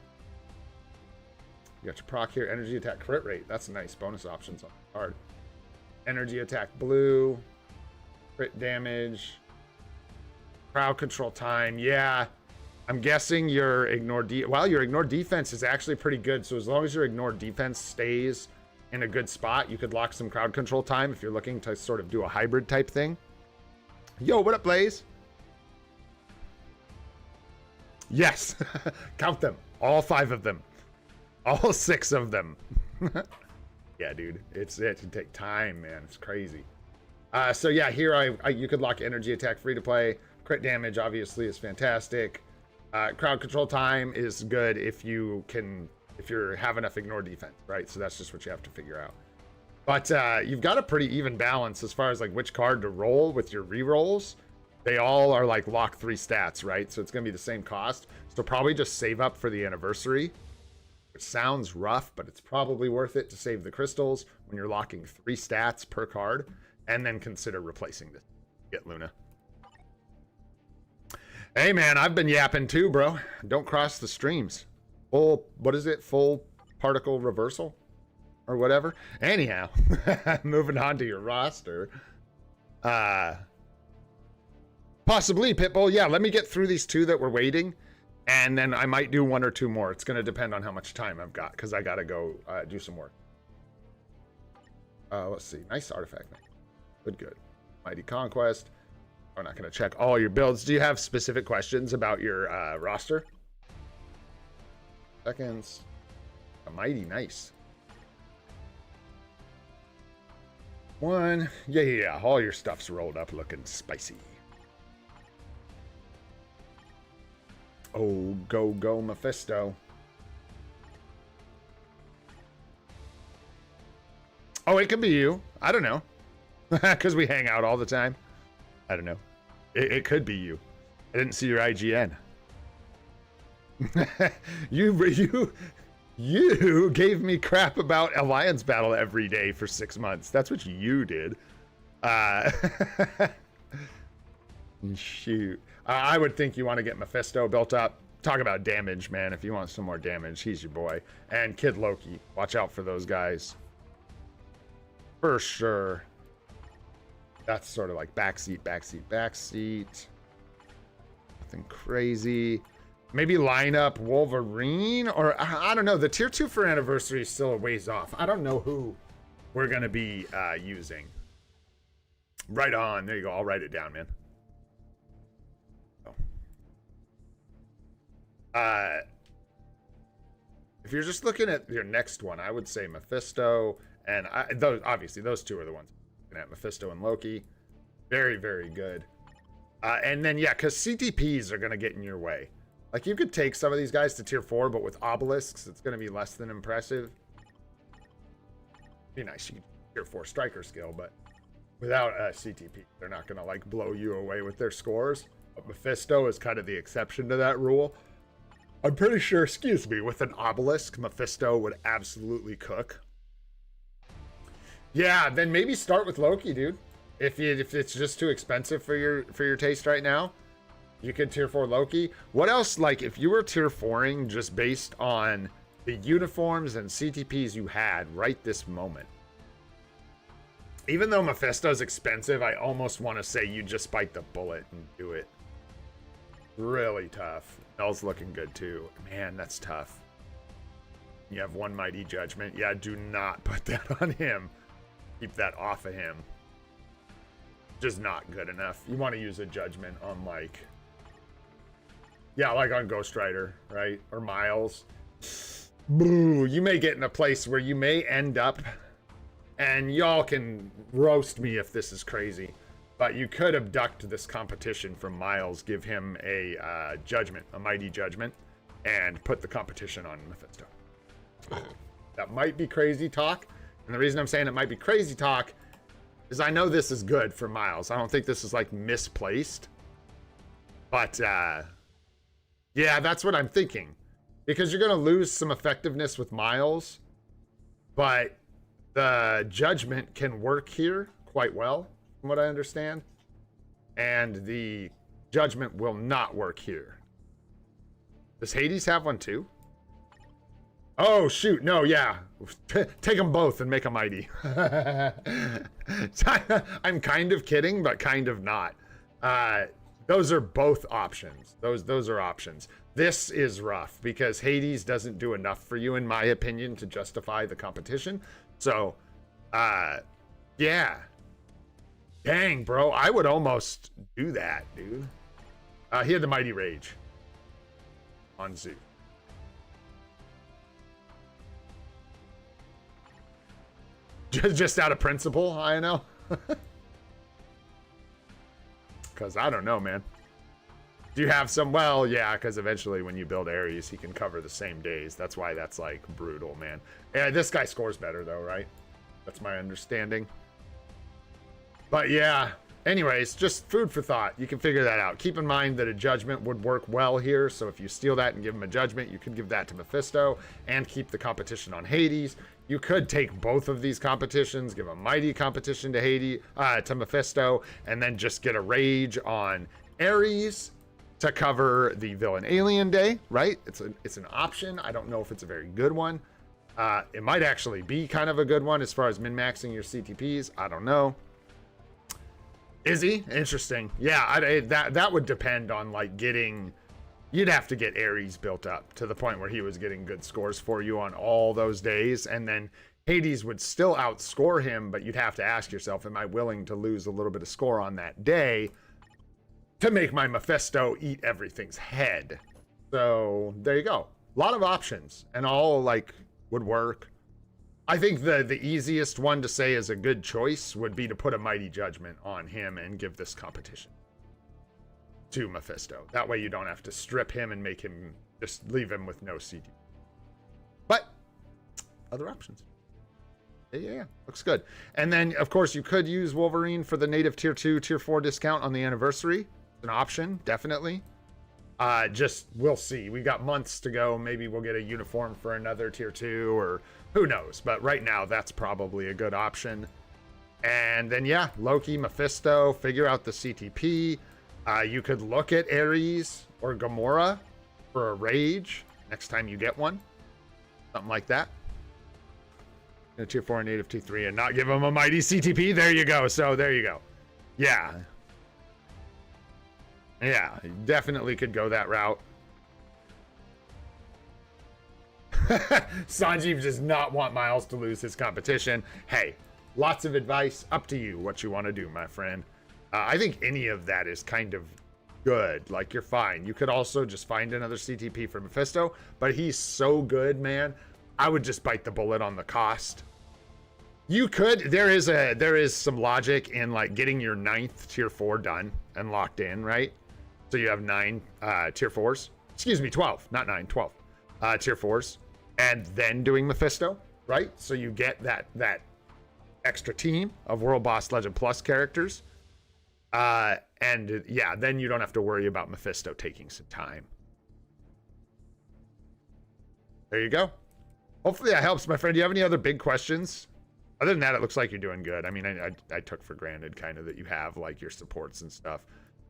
You got your proc here, energy attack crit rate. That's nice bonus options on the card. Energy attack blue, crit damage, crowd control time. Yeah. I'm guessing your ignore defense is actually pretty good. So as long as your ignore defense stays in a good spot, you could lock some crowd control time if you're looking to sort of do a hybrid type thing. Yo, what up, Blaze? Yes. Count them. All 5 of them. All 6 of them. Yeah, dude. It can take time, man. It's crazy. So yeah, here you could lock energy attack free to play. Crit damage obviously is fantastic. Crowd control time is good if you have enough ignore defense, right? So that's just what you have to figure out. But you've got a pretty even balance as far as like which card to roll with your rerolls. They all are like lock 3 stats, right? So it's gonna be the same cost. So probably just save up for the anniversary It sounds rough, but it's probably worth it to save the crystals when you're locking 3 stats per card, and then consider replacing this. Get Luna. Hey man, I've been yapping too, bro. Don't cross the streams. Full, what is it? Full particle reversal? Or whatever. Anyhow, moving on to your roster. Possibly, Pitbull. Yeah, let me get through these 2 that we're waiting. And then I might do 1 or 2 more. It's going to depend on how much time I've got, because I got to go do some work. Let's see. Nice artifact. Good. Mighty Conquest. We're not going to check all your builds. Do you have specific questions about your roster? Seconds. A mighty nice. 1. Yeah. All your stuff's rolled up looking spicy. Oh, go, Mephisto. Oh, it could be you. I don't know. Because we hang out all the time. I don't know. It could be you. I didn't see your IGN. You gave me crap about Alliance Battle every day for 6 months. That's what you did. Shoot. I would think you want to get Mephisto built up. Talk about damage, man. If you want some more damage, he's your boy. And Kid Loki. Watch out for those guys. For sure. That's sort of like backseat. Nothing crazy. Maybe line up Wolverine, or I don't know. The tier 2 for anniversary is still a ways off. I don't know who we're going to be using. Right on. There you go. I'll write it down, man. If you're just looking at your next one, I would say Mephisto, and obviously those 2 are the ones I'm looking at, Mephisto and Loki. Very, very good. And then, yeah, because CTPs are going to get in your way. Like, you could take some of these guys to tier 4, but with obelisks, it's going to be less than impressive. Be nice, you could tier 4 striker skill, but without a CTP, they're not going to, like, blow you away with their scores. But Mephisto is kind of the exception to that rule. I'm pretty sure, excuse me, with an obelisk, Mephisto would absolutely cook. Yeah, then maybe start with Loki, dude. If it's just too expensive for your taste right now, you could tier 4 Loki. What else, like, if you were tier 4ing just based on the uniforms and CTPs you had right this moment, even though Mephisto's expensive, I almost want to say you just bite the bullet and do it. Really tough. Mel's looking good too. Man, that's tough. You have 1 Mighty Judgment. Yeah, do not put that on him. Keep that off of him. Just not good enough. You want to use a Judgment on, like... Yeah, like on Ghost Rider, right? Or Miles. Boo, you may get in a place where you may end up... And y'all can roast me if this is crazy. But you could abduct this competition from Miles, give him a Judgment, a Mighty Judgment, and put the competition on Mephisto. That might be crazy talk. And the reason I'm saying it might be crazy talk is I know this is good for Miles. I don't think this is, like, misplaced. But, yeah, that's what I'm thinking. Because you're going to lose some effectiveness with Miles. But the Judgment can work here quite well, from what I understand. And the Judgment will not work here. Does Hades have one too? Oh, shoot. No, yeah. Take them both and make a mighty. I'm kind of kidding, but kind of not. Those are both options. Those are options. This is rough because Hades doesn't do enough for you, in my opinion, to justify the competition. So, yeah. Dang, bro. I would almost do that, dude. He had the Mighty Rage on Zoo. Just out of principle, I know. Because I don't know, man. Do you have some? Well, yeah, because eventually when you build Ares, he can cover the same days. That's why that's, like, brutal, man. Yeah, this guy scores better, though, right? That's my understanding. But, yeah. Anyways, just food for thought. You can figure that out. Keep in mind that a judgment would work well here. So if you steal that and give him a judgment, you could give that to Mephisto and keep the competition on Hades. You could take both of these competitions, give a mighty competition to to Mephisto, and then just get a rage on Ares to cover the villain alien day, right? It's an option. I don't know if it's a very good one. It might actually be kind of a good one as far as min-maxing your CTPs. I don't know. Is he? Interesting. Yeah, that would depend on like getting... You'd have to get Ares built up to the point where he was getting good scores for you on all those days. And then Hades would still outscore him, but you'd have to ask yourself, am I willing to lose a little bit of score on that day to make my Mephisto eat everything's head? So there you go. A lot of options and all like would work. I think the easiest one to say is a good choice would be to put a mighty judgment on him and give this competition to Mephisto. That way you don't have to strip him and make him just leave him with no CD. But other options. Yeah, looks good. And then of course you could use Wolverine for the native tier 2, tier 4 discount on the anniversary. It's an option, definitely. Just we'll see. We got months to go. Maybe we'll get a uniform for another tier 2 or who knows. But right now that's probably a good option. And then yeah, Loki, Mephisto, figure out the CTP. You could look at Ares or Gamora for a rage next time you get one. Something like that. Tier 4 and native T3 and not give them a mighty CTP. There you go. So there you go. Yeah. Yeah, definitely could go that route. Sanjeev does not want Miles to lose his competition. Hey, lots of advice. Up to you what you want to do, my friend. I think any of that is kind of good. Like, you're fine. You could also just find another CTP for Mephisto, but he's so good, man. I would just bite the bullet on the cost. You could. There is some logic in like getting your 9th tier 4 done and locked in, right? So you have 9 tier 4s. Excuse me, 12, not 9, 12 tier 4s, and then doing Mephisto, right? So you get that extra team of World Boss Legend Plus characters. And yeah, then you don't have to worry about Mephisto taking some time. There you go. Hopefully that helps, my friend. Do you have any other big questions? Other than that, it looks like you're doing good. I mean, I took for granted kind of that you have like your supports and stuff.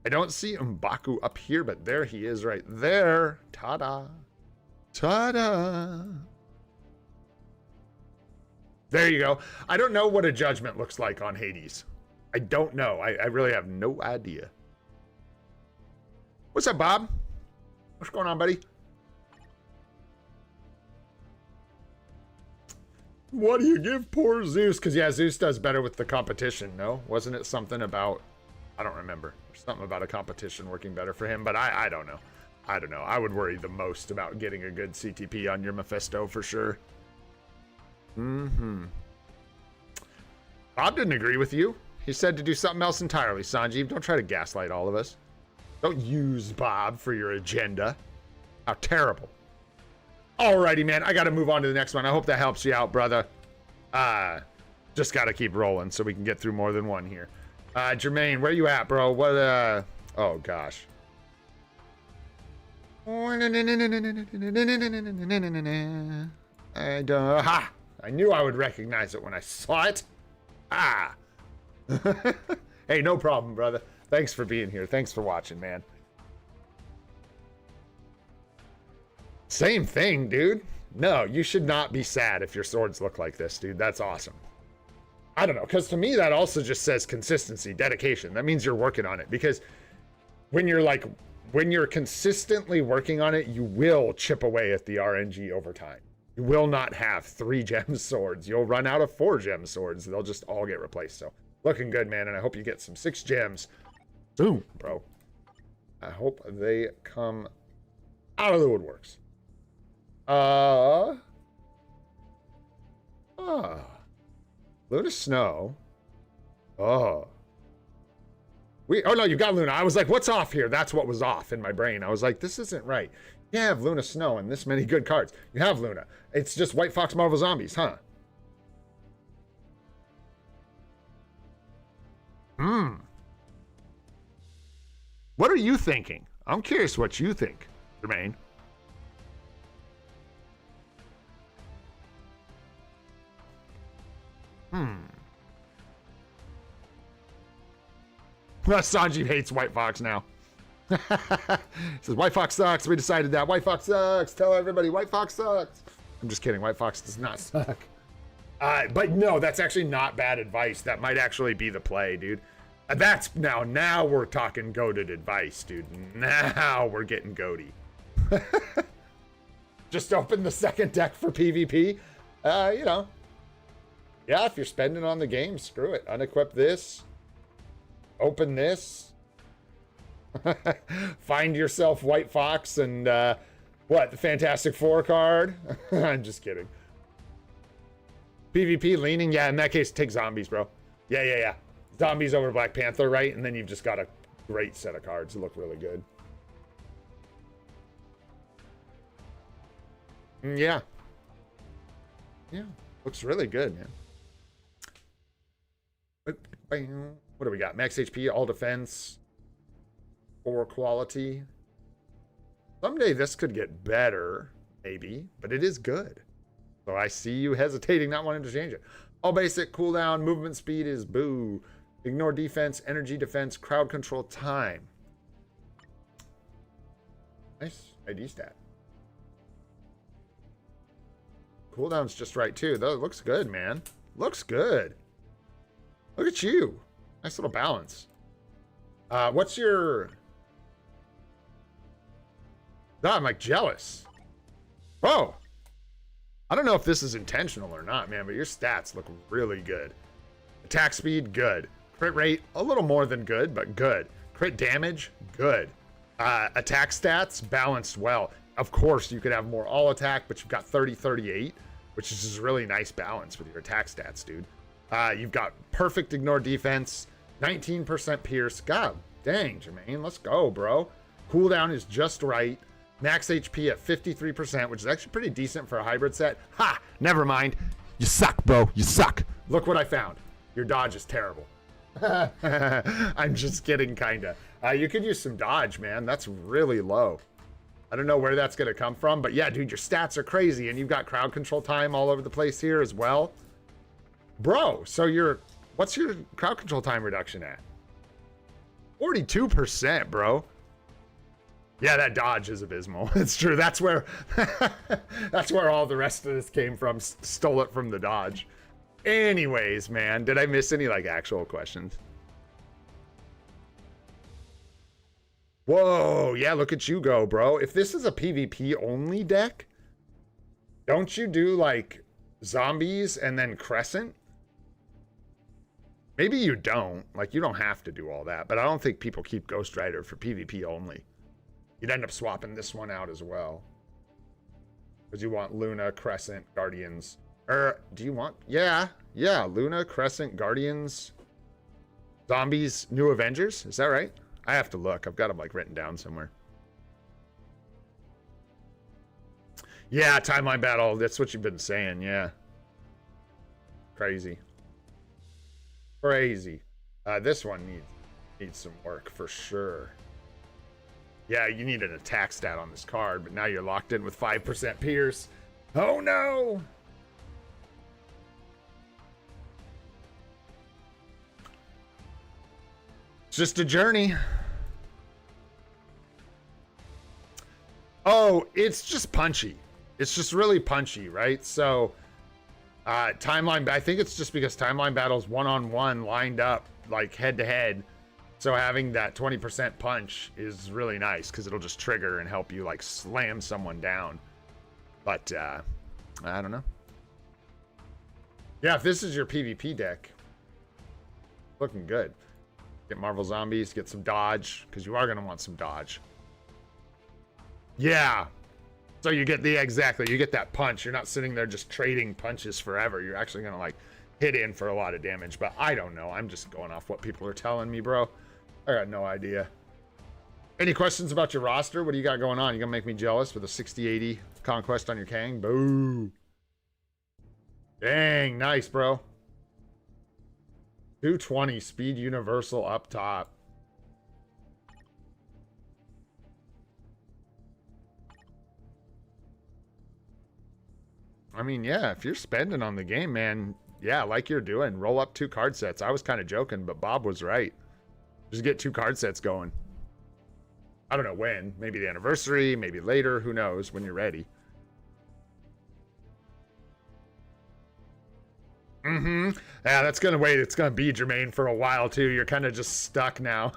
I don't see M'Baku up here, but there he is right there. Ta-da. Ta-da. There you go. I don't know what a judgment looks like on Hades. I don't know. I really have no idea. What's up, Bob? What's going on, buddy? What do you give poor Zeus? Because, yeah, Zeus does better with the competition, no? Wasn't it something about... I don't remember. There's something about a competition working better for him, but I don't know. I don't know. I would worry the most about getting a good CTP on your Mephisto for sure. Bob didn't agree with you. He said to do something else entirely, Sanjeev. Don't try to gaslight all of us. Don't use Bob for your agenda. How terrible. Alrighty, man. I got to move on to the next one. I hope that helps you out, brother. Just got to keep rolling so we can get through more than one here. Jermaine, where you at, bro? What, oh, gosh. I don't... Ha! I knew I would recognize it when I saw it. Ah! Hey, no problem, brother. Thanks for being here. Thanks for watching, man. Same thing, dude. No, you should not be sad if your swords look like this, dude. That's awesome. I don't know, because to me that also just says consistency, dedication. That means you're working on it, because when you're consistently working on it, you will chip away at the RNG over time. You will not have 3 gem swords. You'll run out of 4 gem swords. They'll just all get replaced. So looking good, man, and I hope you get some 6 gems. Boom, bro. I hope they come out of the woodworks. Luna Snow. Oh. Oh no, you got Luna. I was like, what's off here? That's what was off in my brain. I was like, this isn't right. You have Luna Snow and this many good cards. You have Luna. It's just White Fox Marvel Zombies, huh? What are you thinking? I'm curious what you think, Jermaine. Sanjeev hates White Fox now. He says, White Fox sucks. We decided that. White Fox sucks. Tell everybody White Fox sucks. I'm just kidding. White Fox does not suck. But no, that's actually not bad advice. That might actually be the play, dude. That's now we're talking goated advice, dude. Now we're getting goaty. Just open the second deck for PvP. You know. Yeah, if you're spending on the game, screw it. Unequip this. Open this. Find yourself White Fox and what, the Fantastic Four card? I'm just kidding. PvP leaning, yeah, in that case, take zombies, bro. Yeah. Zombies over Black Panther, right? And then you've just got a great set of cards that look really good. Yeah. Yeah, looks really good, man. What do we got? Max HP, all defense, 4 quality. Someday this could get better, maybe, but it is good. So I see you hesitating, not wanting to change it. All basic, cooldown, movement speed is boo. Ignore defense, energy defense, crowd control time. Nice ID stat. Cooldown's just right too. That looks good, man. Looks good. Look at you. Nice little balance. What's your... Oh, I'm like jealous. Whoa. I don't know if this is intentional or not, man, but your stats look really good. Attack speed, good. Crit rate, a little more than good, but good. Crit damage, good. Attack stats, balanced well. Of course, you could have more all attack, but you've got 30-38, which is just really nice balance with your attack stats, dude. You've got perfect ignore defense, 19% pierce. God dang, Jermaine, let's go, bro. Cooldown is just right. Max HP at 53%, which is actually pretty decent for a hybrid set. Ha! Never mind. You suck, bro. You suck. Look what I found. Your dodge is terrible. I'm just kidding, kinda. You could use some dodge, man. That's really low. I don't know where that's going to come from, but yeah, dude, your stats are crazy, and you've got crowd control time all over the place here as well. Bro, so what's your crowd control time reduction at? 42%, bro. Yeah, that dodge is abysmal. It's true. That's where all the rest of this came from. Stole it from the dodge. Anyways, man, did I miss any like actual questions? Whoa, yeah, look at you go, bro. If this is a PvP only deck, don't you do like zombies and then Crescent? Maybe you don't. Like, you don't have to do all that, but I don't think people keep Ghost Rider for PvP only. You'd end up swapping this one out as well. Because you want Luna, Crescent, Guardians. Do you want... Yeah, Luna, Crescent, Guardians, Zombies, New Avengers. Is that right? I have to look. I've got them, like, written down somewhere. Yeah, timeline battle. That's what you've been saying, yeah. Crazy. Crazy. This one needs some work for sure. Yeah, you need an attack stat on this card, but now you're locked in with 5% Pierce. Oh no! It's just a journey. Oh, it's just punchy. It's just really punchy, right? So, timeline, I think it's just because timeline battles one-on-one lined up, like head-to-head. So having that 20% punch is really nice because it'll just trigger and help you like slam someone down. But I don't know. Yeah, if this is your PvP deck, looking good. Get Marvel Zombies, get some dodge, because you are going to want some dodge. Yeah. So you get you get that punch. You're not sitting there just trading punches forever. You're actually going to like hit in for a lot of damage. But I don't know. I'm just going off what people are telling me, bro. I got no idea. Any questions about your roster? What do you got going on? You gonna make me jealous with a 60-80 conquest on your Kang? Boo. Dang, nice, bro. 220 speed universal up top. I mean, yeah, if you're spending on the game, man, yeah, like you're doing, roll up 2 card sets. I was kind of joking, but Bob was right. Just get 2 card sets going. I don't know when. Maybe the anniversary, maybe later. Who knows when you're ready. Yeah, that's going to wait. It's going to be Jermaine for a while, too. You're kind of just stuck now.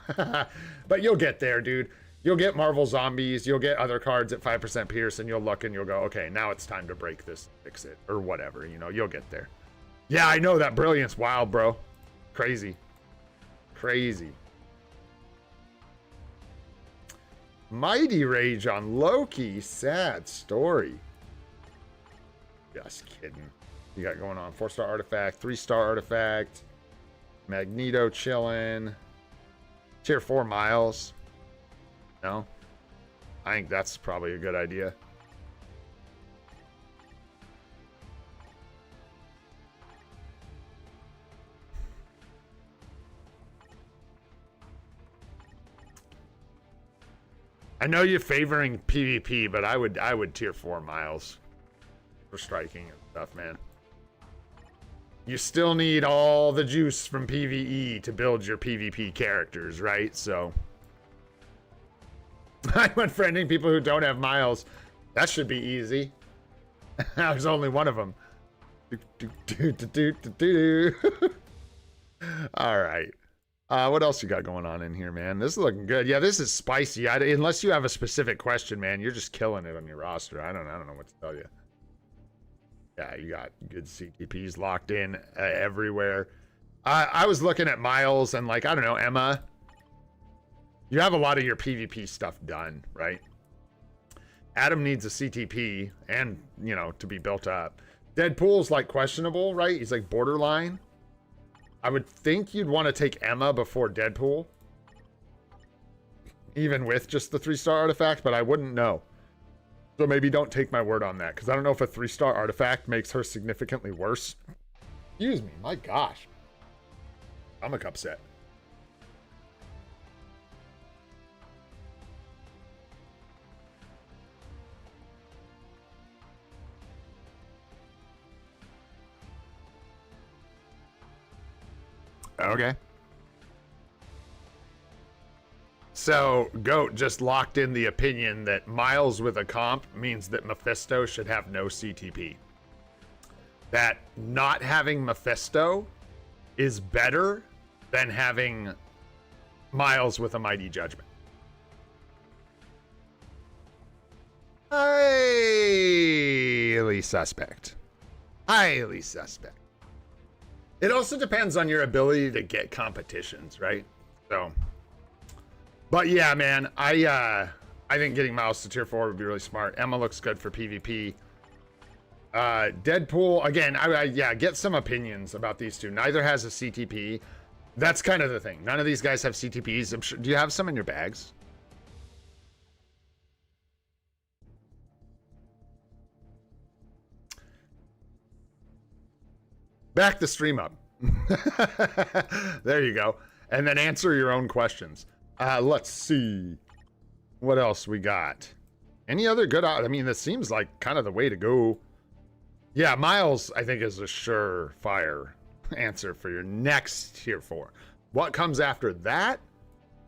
But you'll get there, dude. You'll get Marvel Zombies. You'll get other cards at 5% Pierce, and you'll look and you'll go, okay, now it's time to break this, fix it, or whatever. You know, you'll get there. Yeah, I know that brilliance. Wild, bro. Crazy. Crazy. Mighty Rage on Loki. Sad story. Just kidding. You got going on 4-star artifact, 3-star artifact, Magneto chilling, tier 4 Miles. No, I think that's probably a good idea. I know you're favoring PvP, but I would tier 4 Miles for striking and stuff, man. You still need all the juice from PvE to build your PvP characters, right? So I went for ending people who don't have Miles. That should be easy. There's only one of them. All right. What else you got going on in here, man? This is looking good. Yeah, this is spicy. Unless you have a specific question, man, you're just killing it on your roster. I don't know what to tell you. Yeah, you got good CTPs locked in everywhere. I was looking at Miles and, like, I don't know, Emma. You have a lot of your PvP stuff done, right? Adam needs a CTP and, you know, to be built up. Deadpool's, like, questionable, right? He's, like, borderline. I would think you'd want to take Emma before Deadpool. Even with just the 3-star artifact, but I wouldn't know. So maybe don't take my word on that, because I don't know if a 3-star artifact makes her significantly worse. Excuse me, my gosh. I'm upset. Okay. So, Goat just locked in the opinion that Miles with a comp means that Mephisto should have no CTP. That not having Mephisto is better than having Miles with a Mighty Judgment. Highly suspect. Highly suspect. It also depends on your ability to get competitions, right? So... But yeah, man, I think getting Miles to tier 4 would be really smart. Emma looks good for PvP. Deadpool, again, yeah, get some opinions about these two. Neither has a CTP. That's kind of the thing. None of these guys have CTPs. I'm sure, do you have some in your bags? Back the stream up. There you go. And then answer your own questions. Let's see what else we got. Any other good? I mean, this seems like kind of the way to go. Yeah, Miles, I think, is a surefire answer for your next tier 4. What comes after that?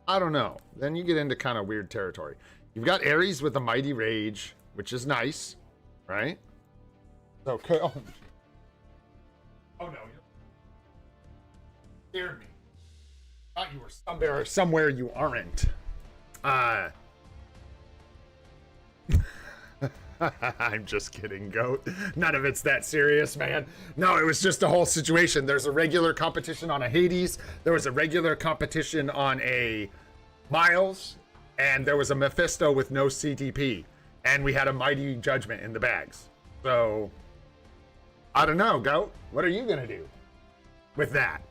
I don't know. Then you get into kind of weird territory. You've got Ares with a Mighty Rage, which is nice, right? Okay. Oh no. You scared me. Thought you were somewhere you aren't. I'm just kidding, Goat. None of it's that serious, man. No, it was just a whole situation. There's a regular competition on a Hades. There was a regular competition on a Miles. And there was a Mephisto with no CTP. And we had a Mighty Judgment in the bags. So, I don't know, Goat. What are you going to do with that?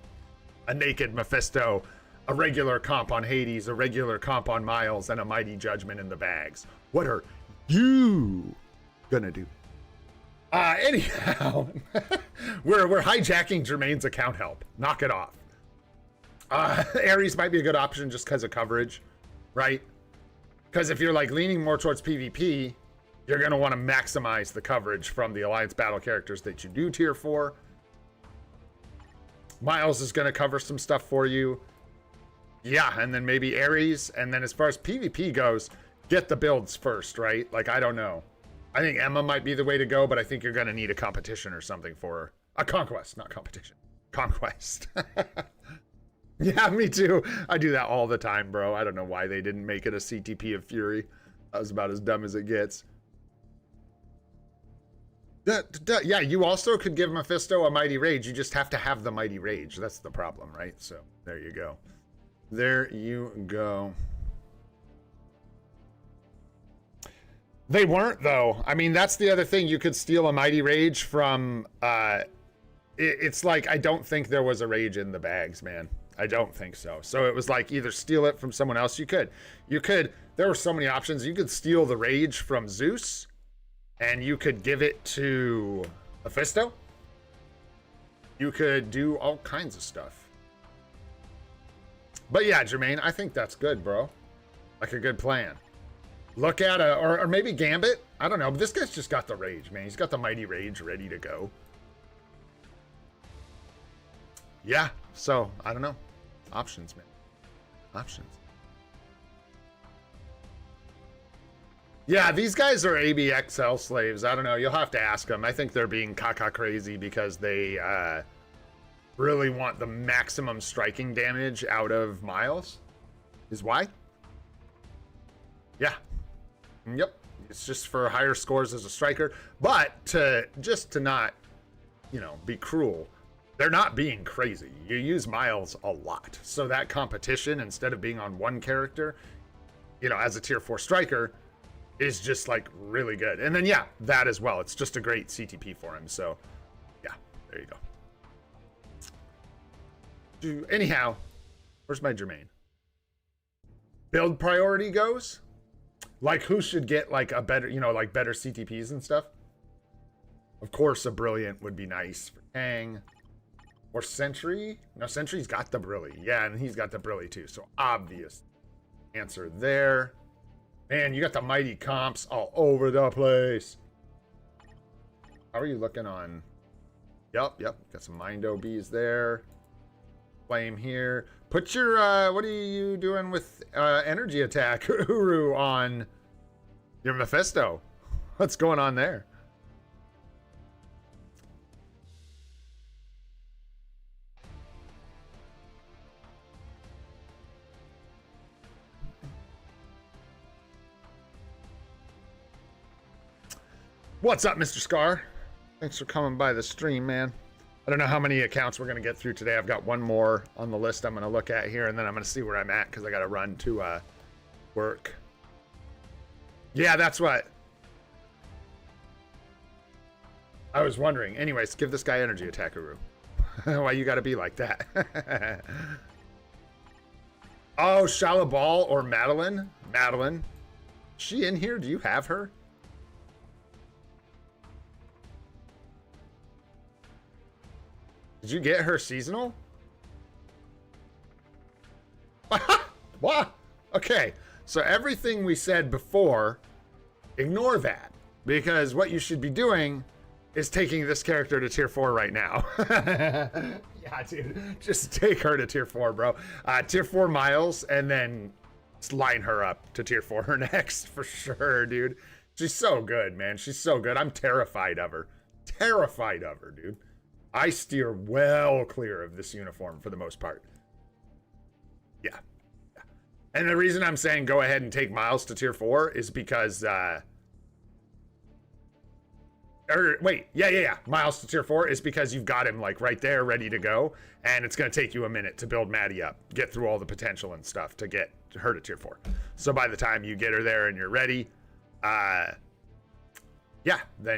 A naked Mephisto, a regular comp on Hades, a regular comp on Miles, and a Mighty Judgment in the bags. What are you gonna do? Anyhow, we're hijacking Jermaine's account help. Knock it off. Ares might be a good option just because of coverage, right? Because if you're like leaning more towards PvP, You're going to want to maximize the coverage from the Alliance battle characters that you do tier 4. Miles is going to cover some stuff for you. Yeah, and then maybe Ares. And then as far as PvP goes, get the builds first, right? Like, I don't know. I think Emma might be the way to go, but I think you're going to need a competition or something for her. A conquest, not competition. Conquest. Yeah, me too. I do that all the time, bro. I don't know why they didn't make it a CTP of Fury. That was about as dumb as it gets. Yeah, you also could give Mephisto a Mighty Rage. You just have to have the Mighty Rage. That's the problem, right? So, there you go. There you go. They weren't, though. I mean, that's the other thing. You could steal a Mighty Rage from... it's like, I don't think there was a Rage in the bags, man. I don't think so. So it was like, either steal it from someone else. You could. There were so many options. You could steal the Rage from Zeus, and you could give it to Mephisto. You could do all kinds of stuff. But yeah, Jermaine, I think that's good, bro. Like a good plan. Look at or maybe Gambit. I don't know, but this guy's just got the Rage, man. He's got the Mighty Rage ready to go. Yeah, so, I don't know. Options, man. Options. Yeah, these guys are ABXL slaves. I don't know. You'll have to ask them. I think they're being caca crazy because they really want the maximum striking damage out of Miles. Is why? Yeah. Yep. It's just for higher scores as a striker. But to not, be cruel, they're not being crazy. You use Miles a lot. So that competition, instead of being on one character, as a tier 4 striker, is just like really good. And then yeah, that as well. It's just a great CTP for him. So yeah, there you go. Anyhow, where's my Jermaine? Build priority goes? Like who should get like a better, like better CTPs and stuff? Of course, a Brilliant would be nice for Kang. Or Sentry? No, Sentry's got the Brilly. Yeah, and he's got the Brilly too. So obvious answer there. Man, you got the mighty comps all over the place. How are you looking on? Yep. Got some Mind OBs there. Flame here. Put your, what are you doing with energy attack, Uru, on your Mephisto? What's going on there? What's up, Mr. Scar? Thanks for coming by the stream, man. I don't know how many accounts we're going to get through today. I've got one more on the list I'm going to look at here, and then I'm going to see where I'm at because I got to run to work. Yeah, that's what I was wondering. Anyways, give this guy energy attack, Uru. Why you got to be like that? Oh, Shalabal or Madeline? Madeline. Is she in here? Do you have her? Did you get her seasonal? What? Okay, so everything we said before, ignore that. Because what you should be doing is taking this character to tier 4 right now. Yeah, dude. Just take her to tier 4, bro. Tier 4 Miles, and then line her up to tier 4 next, for sure, dude. She's so good, man. She's so good. I'm terrified of her. Terrified of her, dude. I steer well clear of this uniform for the most part. Yeah. And the reason I'm saying go ahead and take Miles to tier 4 is because, Miles to tier 4 is because you've got him like right there ready to go. And it's going to take you a minute to build Maddie up, get through all the potential and stuff to get her to tier 4. So by the time you get her there and you're ready, then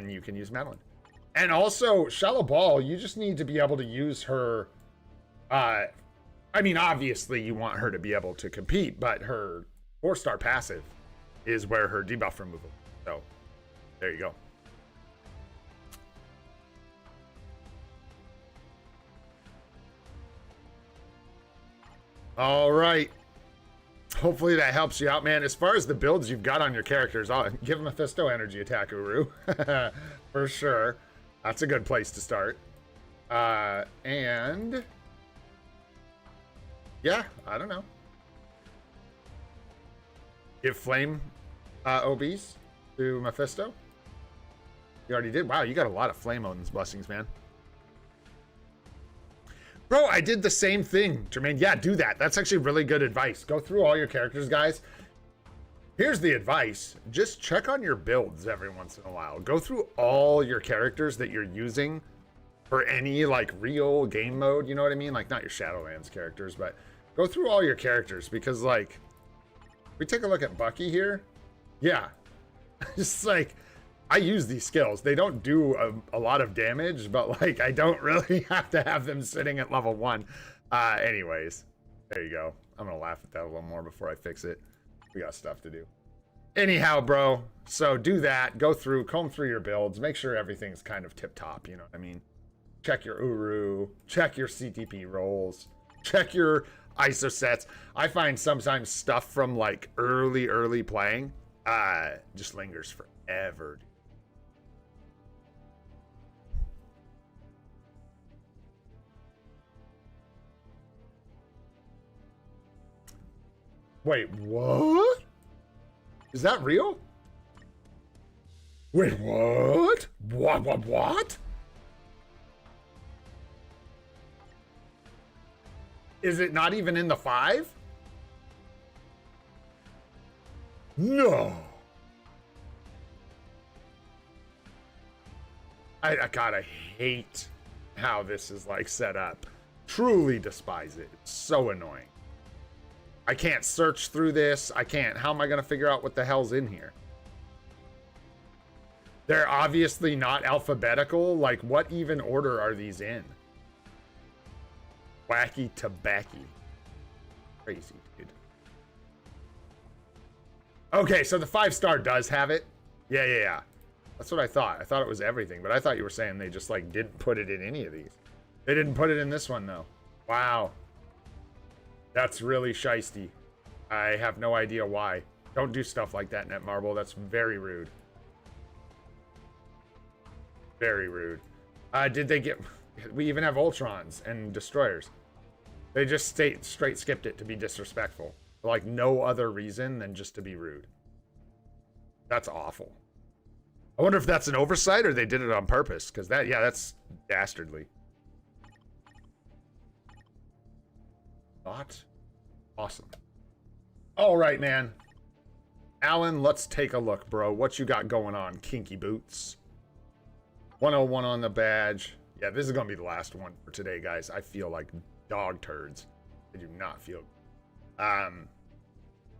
you can use Madeline. And also, Shallow Ball, you just need to be able to use her. I mean, obviously, you want her to be able to compete, but her 4-star passive is where her debuff removal. So, there you go. All right. Hopefully that helps you out, man. As far as the builds you've got on your characters, I'll give them a Mephisto energy attack, Uru. For sure. That's a good place to start. And... yeah, I don't know. Give Flame OBs to Mephisto. You already did? Wow, you got a lot of Flame Odin's blessings, man. Bro, I did the same thing, Jermaine. Yeah, do that. That's actually really good advice. Go through all your characters, guys. Here's the advice. Just check on your builds every once in a while. Go through all your characters that you're using for any, like, real game mode. You know what I mean? Like, not your Shadowlands characters, but go through all your characters because, like, if we take a look at Bucky here. Yeah. Just, like... I use these skills. They don't do a lot of damage, but like I don't really have to have them sitting at level 1. Anyways, there you go. I'm gonna laugh at that a little more before I fix it. We got stuff to do. Anyhow, bro, so do that. Go through, comb through your builds. Make sure everything's kind of tip-top, you know what I mean? Check your Uru. Check your CTP rolls. Check your ISO sets. I find sometimes stuff from like early playing just lingers forever. Wait, what? Is that real? Wait, what? What? Is it not even in the 5? No. God, I hate how this is like set up. Truly despise it. It's so annoying. I can't search through this. I can't. How am I going to figure out what the hell's in here? They're obviously not alphabetical. Like, what even order are these in? Wacky tobacky. Crazy, dude. Okay, so the 5-star does have it. Yeah. That's what I thought. I thought it was everything, but I thought you were saying they just, like, didn't put it in any of these. They didn't put it in this one, though. Wow. That's really shisty. I have no idea why. Don't do stuff like that, Netmarble. That's very rude. Very rude. Did they get... We even have Ultrons and Destroyers. They just straight skipped it to be disrespectful. For like no other reason than just to be rude. That's awful. I wonder if that's an oversight or they did it on purpose. Because that, yeah, that's dastardly. Not awesome. All right, man. Alan, let's take a look, bro. What you got going on, Kinky Boots? 101 on the badge. Yeah, this is going to be the last one for today, guys. I feel like dog turds. I do not feel...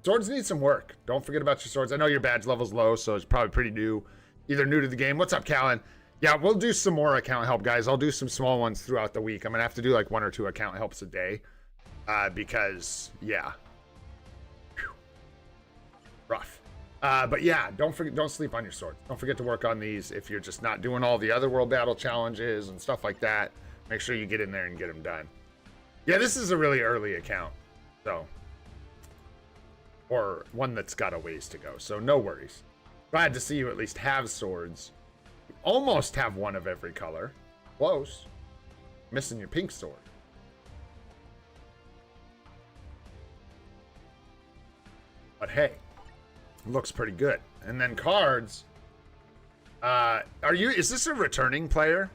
Swords need some work. Don't forget about your swords. I know your badge level's low, so it's probably pretty new. Either new to the game. What's up, Callan? Yeah, we'll do some more account help, guys. I'll do some small ones throughout the week. I'm going to have to do like 1 or 2 account helps a day. Because, yeah. Whew. Rough. But yeah, don't sleep on your swords. Don't forget to work on these if you're just not doing all the other world battle challenges and stuff like that. Make sure you get in there and get them done. Yeah, this is a really early account. So. Or one that's got a ways to go. So no worries. Glad to see you at least have swords. You almost have one of every color. Close. Missing your pink sword. But hey, looks pretty good. And then cards. Is this a returning player?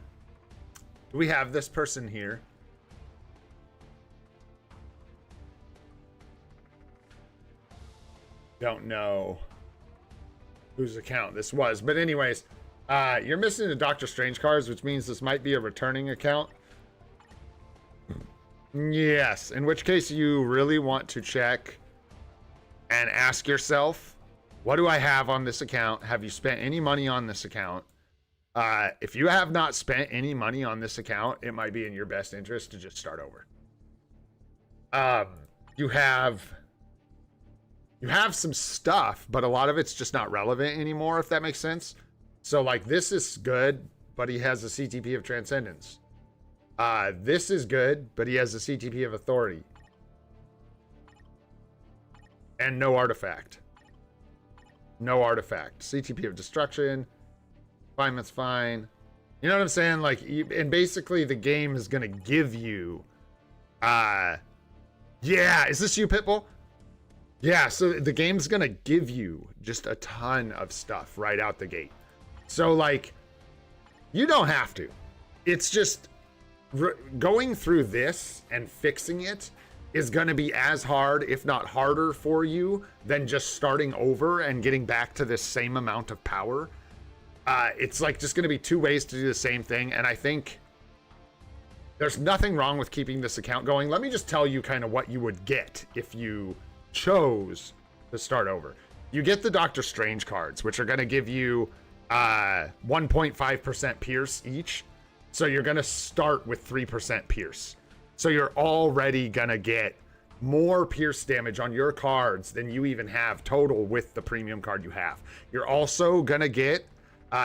Do we have this person here? Don't know whose account this was. But anyways, you're missing the Doctor Strange cards, which means this might be a returning account. Yes, in which case you really want to check and ask yourself, what do I have on this account? Have you spent any money on this account? If you have not spent any money on this account, it might be in your best interest to just start over. You have some stuff, but a lot of it's just not relevant anymore, if that makes sense. So like this is good, but he has a CTP of Transcendence. This is good, but he has a CTP of Authority. And no artifact. No artifact. CTP of destruction. Refinement's fine. You know what I'm saying? Like, and basically the game is going to give you, yeah, is this you, Pitbull? Yeah, so the game's going to give you just a ton of stuff right out the gate. So, like, you don't have to. It's just going through this and fixing it is going to be as hard, if not harder for you than just starting over and getting back to this same amount of power. It's like just going to be two ways to do the same thing. And I think there's nothing wrong with keeping this account going. Let me just tell you kind of what you would get if you chose to start over. You get the Doctor Strange cards, which are going to give you 1.5% pierce each. So you're going to start with 3% pierce. So you're already going to get more pierce damage on your cards than you even have total with the premium card you have. You're also going to get,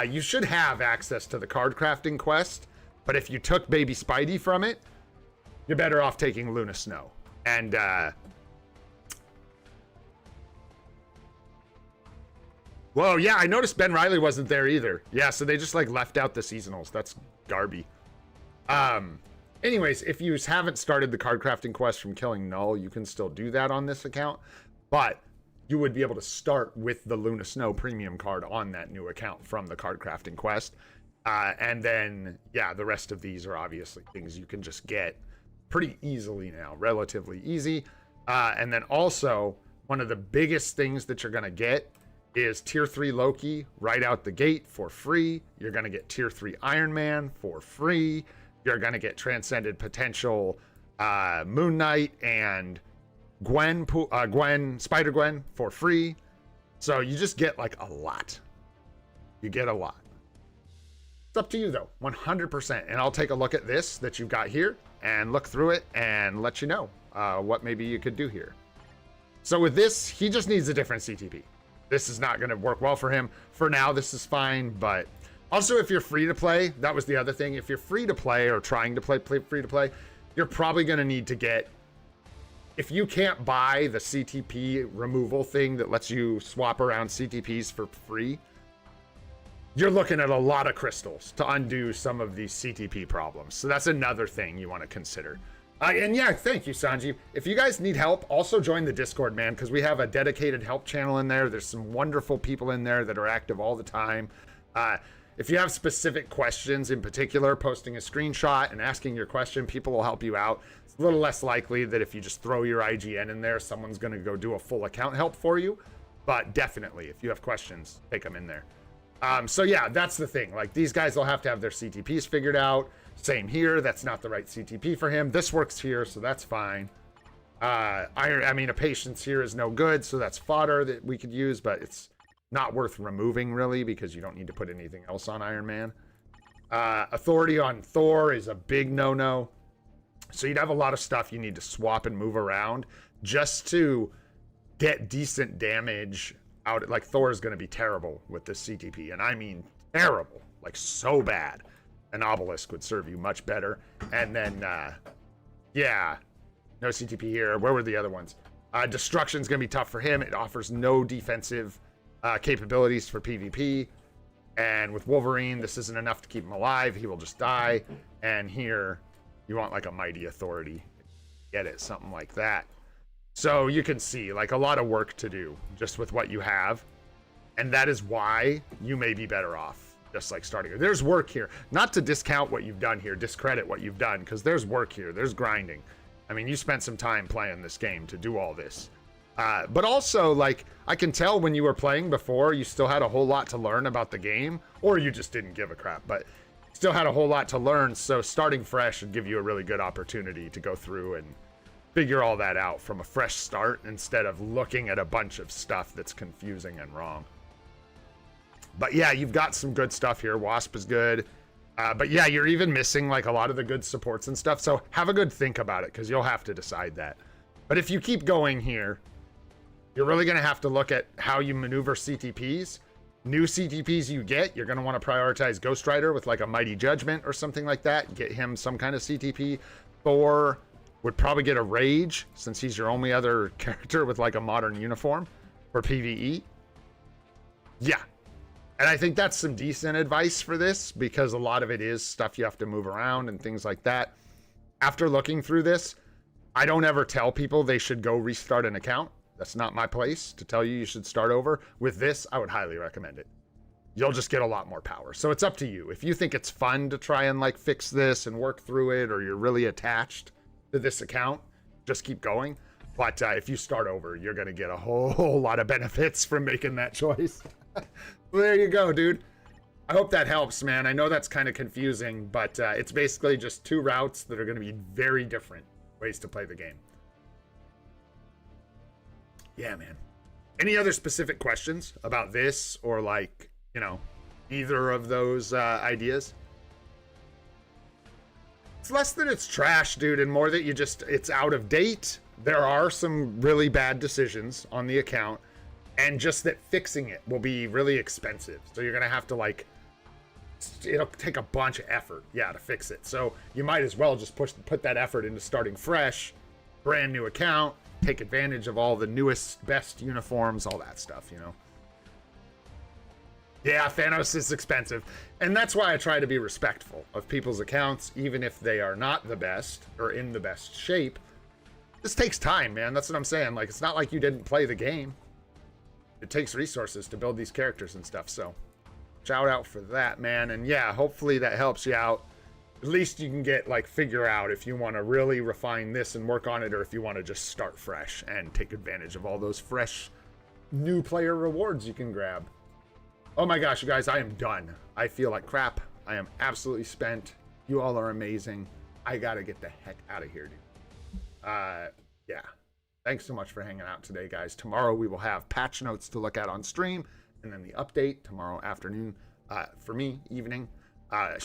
you should have access to the card crafting quest, but if you took Baby Spidey from it, you're better off taking Luna Snow. And, whoa, yeah, I noticed Ben Riley wasn't there either. Yeah, so they just like left out the seasonals. That's Garby. Anyways, if you haven't started the card crafting quest from killing Null, you can still do that on this account, but you would be able to start with the Luna Snow premium card on that new account from the card crafting quest. And then, yeah, the rest of these are obviously things you can just get pretty easily now, relatively easy. And then also, one of the biggest things that you're going to get is Tier 3 Loki right out the gate for free. You're going to get Tier 3 Iron Man for free. You're going to get Transcended Potential Moon Knight and Spider-Gwen for free. So you just get like a lot. You get a lot. It's up to you though, 100%. And I'll take a look at this that you've got here and look through it and let you know what maybe you could do here. So with this, he just needs a different CTP. This is not going to work well for him. For now, this is fine, but also if you're free to play, that was the other thing. If you're free to play or trying to play free to play, you're probably going to need to get, if you can't buy the CTP removal thing that lets you swap around CTPs for free, you're looking at a lot of crystals to undo some of these CTP problems. So that's another thing you want to consider. And yeah, thank you, Sanjeev. If you guys need help, also join the Discord, man, because we have a dedicated help channel in there. There's some wonderful people in there that are active all the time. If you have specific questions in particular, posting a screenshot and asking your question, people will help you out. It's a little less likely that if you just throw your IGN in there, someone's going to go do a full account help for you. But definitely, if you have questions, take them in there. So yeah, that's the thing. Like, these guys will have to have their CTPs figured out. Same here. That's not the right CTP for him. This works here, so that's fine. I mean, a patience here is no good, so that's fodder that we could use, but it's not worth removing, really, because you don't need to put anything else on Iron Man. Authority on Thor is a big no-no. So you'd have a lot of stuff you need to swap and move around just to get decent damage out. Like, Thor is going to be terrible with this CTP, and I mean terrible, like so bad. An Obelisk would serve you much better. And then, yeah, no CTP here. Where were the other ones? Destruction's going to be tough for him. It offers no defensive capabilities for PvP. And with Wolverine, this isn't enough to keep him alive. He will just die. And here, you want like a Mighty Authority. Get it, something like that. So you can see like a lot of work to do just with what you have. And that is why you may be better off just like starting. There's work here. Not to discount what you've done here, discredit what you've done, because there's work here. There's grinding. I mean, you spent some time playing this game to do all this. But also, like, I can tell when you were playing before, you still had a whole lot to learn about the game, or you just didn't give a crap, but still had a whole lot to learn. So starting fresh would give you a really good opportunity to go through and figure all that out from a fresh start instead of looking at a bunch of stuff that's confusing and wrong. But yeah, you've got some good stuff here. Wasp is good. But yeah, you're even missing like a lot of the good supports and stuff. So have a good think about it, because you'll have to decide that. But if you keep going here, you're really going to have to look at how you maneuver CTPs. New CTPs you get, you're going to want to prioritize Ghost Rider with like a Mighty Judgment or something like that. Get him some kind of CTP. Thor, would probably get a Rage, since he's your only other character with like a modern uniform for PvE. Yeah. And I think that's some decent advice for this, because a lot of it is stuff you have to move around and things like that. After looking through this, I don't ever tell people they should go restart an account. That's not my place to tell you should start over. With this, I would highly recommend it. You'll just get a lot more power. So it's up to you. If you think it's fun to try and like fix this and work through it, or you're really attached to this account, just keep going. But if you start over, you're going to get a whole lot of benefits from making that choice. Well, there you go, dude. I hope that helps, man. I know that's kind of confusing, but it's basically just two routes that are going to be very different ways to play the game. Yeah, man. Any other specific questions about this, or like, you know, either of those ideas? It's less that it's trash, dude, and more that it's out of date. There are some really bad decisions on the account, and just that fixing it will be really expensive. So you're going to have to like, it'll take a bunch of effort, yeah, to fix it. So you might as well just put that effort into starting fresh, brand new account, take advantage of all the newest, best uniforms, all that stuff, you know? Yeah, Thanos is expensive. And that's why I try to be respectful of people's accounts, even if they are not the best or in the best shape. This takes time, man. That's what I'm saying. Like, it's not like you didn't play the game. It takes resources to build these characters and stuff, so shout out for that, man. And yeah, hopefully that helps you out. At least you can get, like, figure out if you want to really refine this and work on it, or if you want to just start fresh and take advantage of all those fresh new player rewards you can grab. Oh my gosh, you guys, I am done. I feel like crap. I am absolutely spent. You all are amazing. I gotta get the heck out of here, dude. Yeah. Thanks so much for hanging out today, guys. Tomorrow we will have patch notes to look at on stream, and then the update tomorrow afternoon, for me, evening.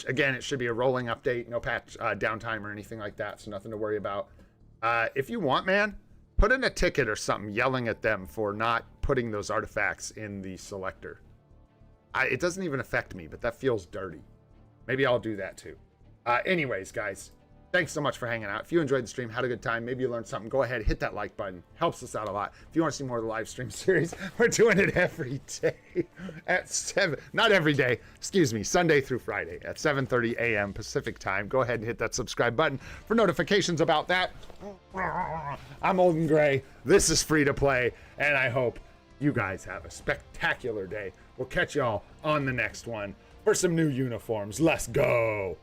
Again, it should be a rolling update, no patch downtime or anything like that, so nothing to worry about. If you want, man, put in a ticket or something yelling at them for not putting those artifacts in the selector. It doesn't even affect me, but that feels dirty. Maybe I'll do that too. Anyways, guys, thanks so much for hanging out. If you enjoyed the stream, had a good time, maybe you learned something, go ahead, hit that like button. Helps us out a lot. If you want to see more of the live stream series, we're doing it every day at 7. Not every day, excuse me, Sunday through Friday at 7:30 a.m. Pacific time. Go ahead and hit that subscribe button for notifications about that. I'm Olden Gray. This is Free to Play, and I hope you guys have a spectacular day. We'll catch y'all on the next one for some new uniforms. Let's go.